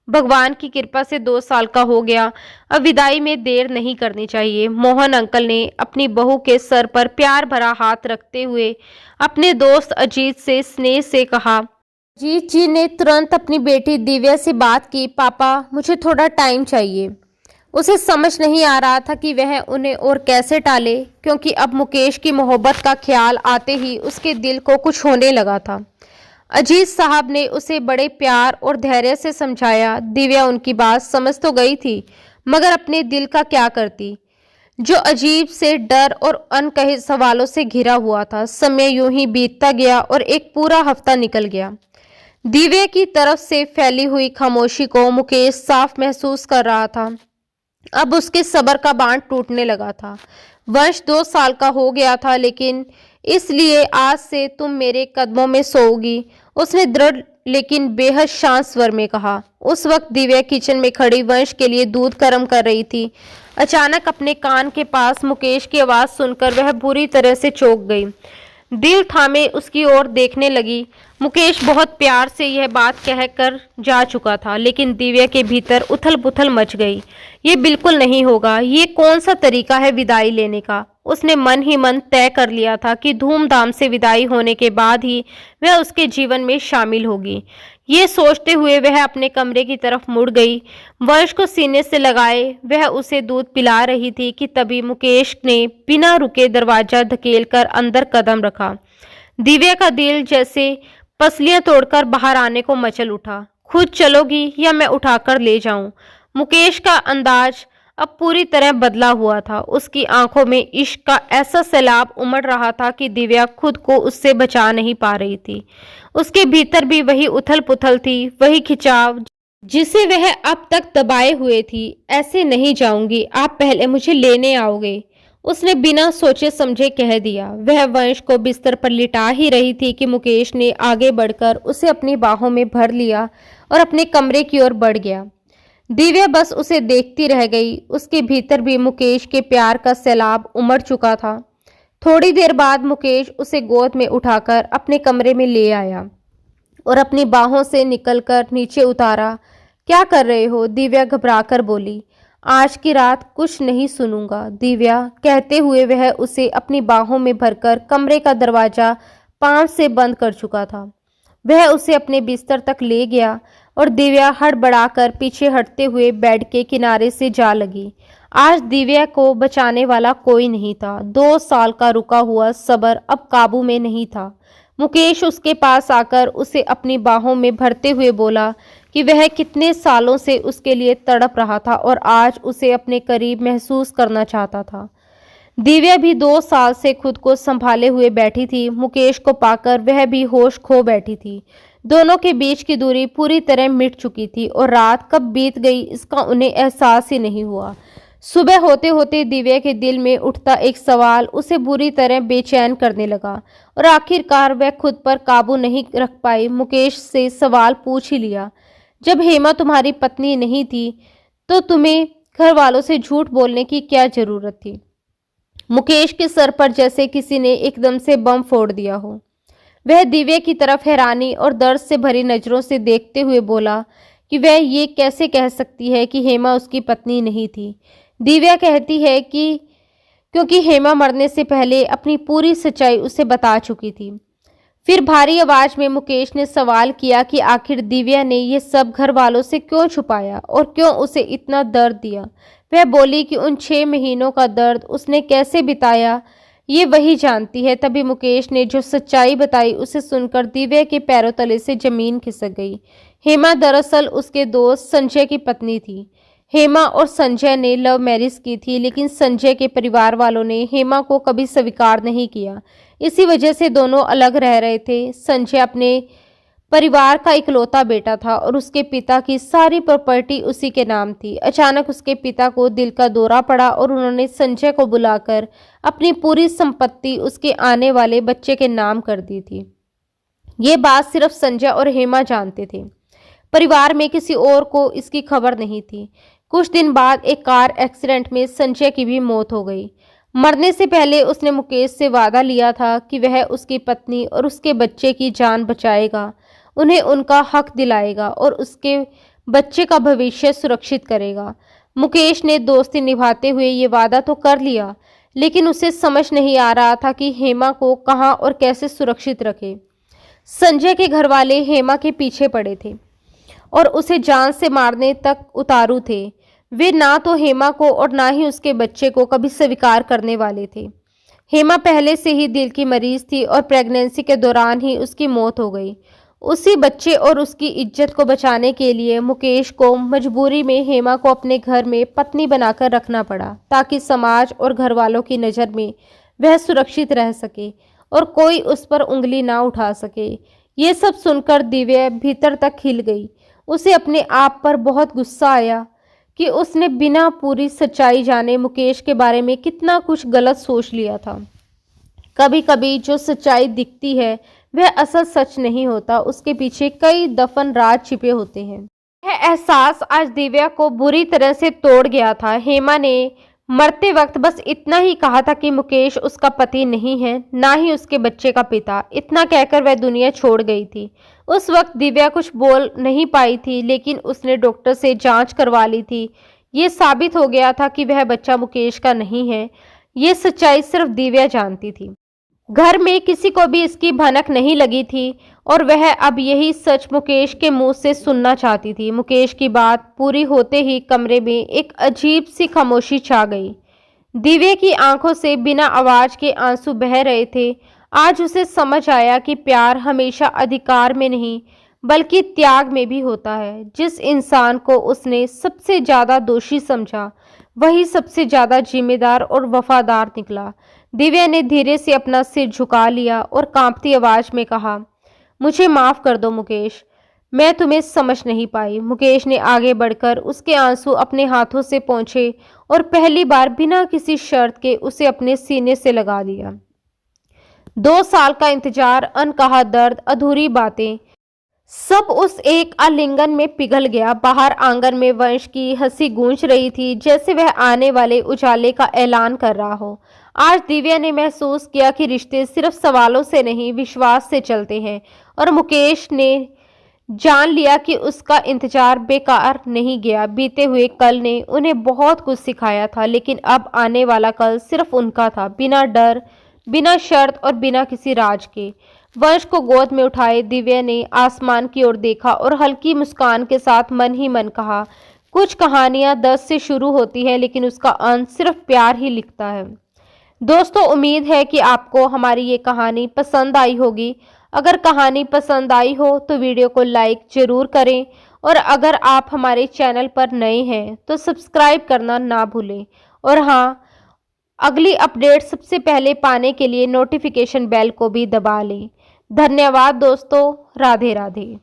भगवान की कृपा से 2 साल का हो गया। अब विदाई में देर नहीं करनी चाहिए। मोहन अंकल ने अपनी बहू के सर पर प्यार भरा हाथ रखते हुए अपने दोस्त अजीत से स्नेह से कहा। अजीत जी ने तुरंत अपनी बेटी दिव्या से बात की। पापा, मुझे थोड़ा टाइम चाहिए। उसे समझ नहीं आ रहा था कि वह उन्हें और कैसे टाले, क्योंकि अब मुकेश की मोहब्बत का ख्याल आते ही उसके दिल को कुछ होने लगा था। अजीत साहब ने उसे बड़े प्यार और धैर्य से समझाया। दिव्या उनकी बात समझ तो गई थी, मगर अपने दिल का क्या करती, जो अजीब से डर और अनकहे सवालों से घिरा हुआ था। समय यूं ही बीतता गया और एक पूरा हफ्ता निकल गया। दिव्या की तरफ से फैली हुई खामोशी को मुकेश साफ महसूस कर रहा था। अब उसके सब्र का बांध टूटने लगा था। वर्ष 2 साल का हो गया था, लेकिन इसलिए आज से तुम मेरे कदमों में सोओगी, उसने दृढ़ लेकिन बेहद शांत स्वर में कहा। उस वक्त दिव्या किचन में खड़ी वंश के लिए दूध गर्म कर रही थी। अचानक अपने कान के पास मुकेश की आवाज़ सुनकर वह बुरी तरह से चौंक गई। दिल थामे उसकी ओर देखने लगी। मुकेश बहुत प्यार से यह बात कहकर जा चुका था, लेकिन दिव्या के भीतर उथल पुथल मच गई। ये बिल्कुल नहीं होगा। ये कौन सा तरीका है विदाई लेने का? उसने मन ही मन तय कर लिया था कि धूमधाम से विदाई होने के बाद ही वह उसके जीवन में शामिल होगी। ये सोचते हुए वह अपने कमरे की तरफ मुड़ गई। वंश को सीने से लगाए वह उसे दूध पिला रही थी कि तभी मुकेश ने बिना रुके दरवाजा धकेलकर अंदर कदम रखा। दिव्या का दिल जैसे पसलियां तोड़कर बाहर आने को मचल उठा। खुद चलोगी या मैं उठाकर ले जाऊं? मुकेश का अंदाज अब पूरी तरह बदला हुआ था। उसकी आंखों में इश्क का ऐसा सैलाब उमड़ रहा था कि दिव्या खुद को उससे बचा नहीं पा रही थी। उसके भीतर भी वही उथल पुथल थी, वही खिंचाव जिसे वह अब तक दबाए हुए थी। ऐसे नहीं जाऊंगी, आप पहले मुझे लेने आओगे, उसने बिना सोचे समझे कह दिया। वह वंश को बिस्तर पर लिटा ही रही थी कि मुकेश ने आगे बढ़कर उसे अपनी बाहों में भर लिया और अपने कमरे की ओर बढ़ गया। दिव्या बस उसे देखती रह गई। उसके भीतर भी मुकेश के प्यार का सैलाब उमड़ चुका था। थोड़ी देर बाद मुकेश उसे गोद में उठाकर अपने कमरे में ले आया और अपनी बाहों से निकलकर नीचे उतारा। क्या कर रहे हो? दिव्या घबराकर बोली। आज की रात कुछ नहीं सुनूंगा दिव्या, कहते हुए वह उसे अपनी बाहों में भरकर कमरे का दरवाजा पांव से बंद कर चुका था। वह उसे अपने बिस्तर तक ले गया और दिव्या हड़बड़ाकर पीछे हटते हुए बेड के किनारे से जा लगी। आज दिव्या को बचाने वाला कोई नहीं था। 2 साल का रुका हुआ सब्र अब काबू में नहीं था। मुकेश उसके पास आकर उसे अपनी बाहों में भरते हुए बोला कि वह कितने सालों से उसके लिए तड़प रहा था और आज उसे अपने करीब महसूस करना चाहता था। दिव्या भी 2 साल से खुद को संभाले हुए बैठी थी। मुकेश को पाकर वह भी होश खो बैठी थी। दोनों के बीच की दूरी पूरी तरह मिट चुकी थी और रात कब बीत गई इसका उन्हें एहसास ही नहीं हुआ। सुबह होते होते दिव्या के दिल में उठता एक सवाल उसे बुरी तरह बेचैन करने लगा और आखिरकार वह खुद पर काबू नहीं रख पाई। मुकेश से सवाल पूछ ही लिया, जब हेमा तुम्हारी पत्नी नहीं थी तो तुम्हें घर वालों से झूठ बोलने की क्या जरूरत थी? मुकेश के सर पर जैसे किसी ने एकदम से बम फोड़ दिया हो। वह दिव्या की तरफ हैरानी और दर्द से भरी नजरों से देखते हुए बोला कि वह ये कैसे कह सकती है कि हेमा उसकी पत्नी नहीं थी। दिव्या कहती है कि क्योंकि हेमा मरने से पहले अपनी पूरी सच्चाई उसे बता चुकी थी। फिर भारी आवाज में मुकेश ने सवाल किया कि आखिर दिव्या ने ये सब घर वालों से क्यों छुपाया और क्यों उसे इतना दर्द दिया। वह बोली कि उन 6 महीनों का दर्द उसने कैसे बिताया ये वही जानती है। तभी मुकेश ने जो सच्चाई बताई उसे सुनकर दिव्या के पैरों तले से जमीन खिसक गई। हेमा दरअसल उसके दोस्त संजय की पत्नी थी। हेमा और संजय ने लव मैरिज की थी, लेकिन संजय के परिवार वालों ने हेमा को कभी स्वीकार नहीं किया। इसी वजह से दोनों अलग रह रहे थे। संजय अपने परिवार का इकलौता बेटा था और उसके पिता की सारी प्रॉपर्टी उसी के नाम थी। अचानक उसके पिता को दिल का दौरा पड़ा और उन्होंने संजय को बुलाकर अपनी पूरी संपत्ति उसके आने वाले बच्चे के नाम कर दी थी। ये बात सिर्फ संजय और हेमा जानते थे। परिवार में किसी और को इसकी खबर नहीं थी। कुछ दिन बाद एक कार एक्सीडेंट में संजय की भी मौत हो गई। मरने से पहले उसने मुकेश से वादा लिया था कि वह उसकी पत्नी और उसके बच्चे की जान बचाएगा, उन्हें उनका हक दिलाएगा और उसके बच्चे का भविष्य सुरक्षित करेगा। मुकेश ने दोस्ती निभाते हुए ये वादा तो कर लिया, लेकिन उसे समझ नहीं आ रहा था कि हेमा को कहाँ और कैसे सुरक्षित रखे। संजय के घर वाले हेमा के पीछे पड़े थे और उसे जान से मारने तक उतारू थे। वे ना तो हेमा को और ना ही उसके बच्चे को कभी स्वीकार करने वाले थे। हेमा पहले से ही दिल की मरीज थी और प्रेगनेंसी के दौरान ही उसकी मौत हो गई। उसी बच्चे और उसकी इज्जत को बचाने के लिए मुकेश को मजबूरी में हेमा को अपने घर में पत्नी बनाकर रखना पड़ा, ताकि समाज और घर वालों की नज़र में वह सुरक्षित रह सके और कोई उस पर उंगली ना उठा सके। ये सब सुनकर दिव्या भीतर तक हिल गई। उसे अपने आप पर बहुत गुस्सा आया कि उसने बिना पूरी सच्चाई जाने मुकेश के बारे में कितना कुछ गलत सोच लिया था। कभी कभी जो सच्चाई दिखती है वह असल सच नहीं होता, उसके पीछे कई दफन राज छिपे होते हैं। यह एहसास आज दिव्या को बुरी तरह से तोड़ गया था। हेमा ने मरते वक्त बस इतना ही कहा था कि मुकेश उसका पति नहीं है, ना ही उसके बच्चे का पिता। इतना कहकर वह दुनिया छोड़ गई थी। उस वक्त दिव्या कुछ बोल नहीं पाई थी, लेकिन उसने डॉक्टर से जांच करवा ली थी। ये साबित हो गया था कि वह बच्चा मुकेश का नहीं है। ये सच्चाई सिर्फ दिव्या जानती थी। घर में किसी को भी इसकी भनक नहीं लगी थी और वह अब यही सच मुकेश के मुंह से सुनना चाहती थी। मुकेश की बात पूरी होते ही कमरे में एक अजीब सी खामोशी छा गई। दिव्या की आंखों से बिना आवाज के आंसू बह रहे थे। आज उसे समझ आया कि प्यार हमेशा अधिकार में नहीं बल्कि त्याग में भी होता है। जिस इंसान को उसने सबसे ज्यादा दोषी समझा वही सबसे ज्यादा जिम्मेदार और वफादार निकला। दिव्या ने धीरे से अपना सिर झुका लिया और कांपती आवाज में कहा, मुझे माफ कर दो मुकेश, मैं तुम्हें समझ नहीं पाई। मुकेश ने आगे बढ़कर उसके आंसू अपने हाथों से पोंछे और पहली बार बिना किसी शर्त के उसे अपने सीने से लगा दिया। 2 साल का इंतजार, अनकहा दर्द, अधूरी बातें, सब उस एक आलिंगन में पिघल गया। बाहर आंगन में वंश की हंसी गूंज रही थी, जैसे वह आने वाले उजाले का ऐलान कर रहा हो। आज दिव्या ने महसूस किया कि रिश्ते सिर्फ सवालों से नहीं विश्वास से चलते हैं और मुकेश ने जान लिया कि उसका इंतजार बेकार नहीं गया। बीते हुए कल ने उन्हें बहुत कुछ सिखाया था, लेकिन अब आने वाला कल सिर्फ उनका था, बिना डर, बिना शर्त और बिना किसी राज के। वंश को गोद में उठाए दिव्या ने आसमान की ओर देखा और हल्की मुस्कान के साथ मन ही मन कहा, कुछ कहानियां 10 से शुरू होती हैं, लेकिन उसका अंत सिर्फ प्यार ही लिखता है। दोस्तों, उम्मीद है कि आपको हमारी ये कहानी पसंद आई होगी। अगर कहानी पसंद आई हो तो वीडियो को लाइक ज़रूर करें, और अगर आप हमारे चैनल पर नए हैं तो सब्सक्राइब करना ना भूलें। और हाँ, अगली अपडेट सबसे पहले पाने के लिए नोटिफिकेशन बेल को भी दबा लें। धन्यवाद दोस्तों। राधे राधे।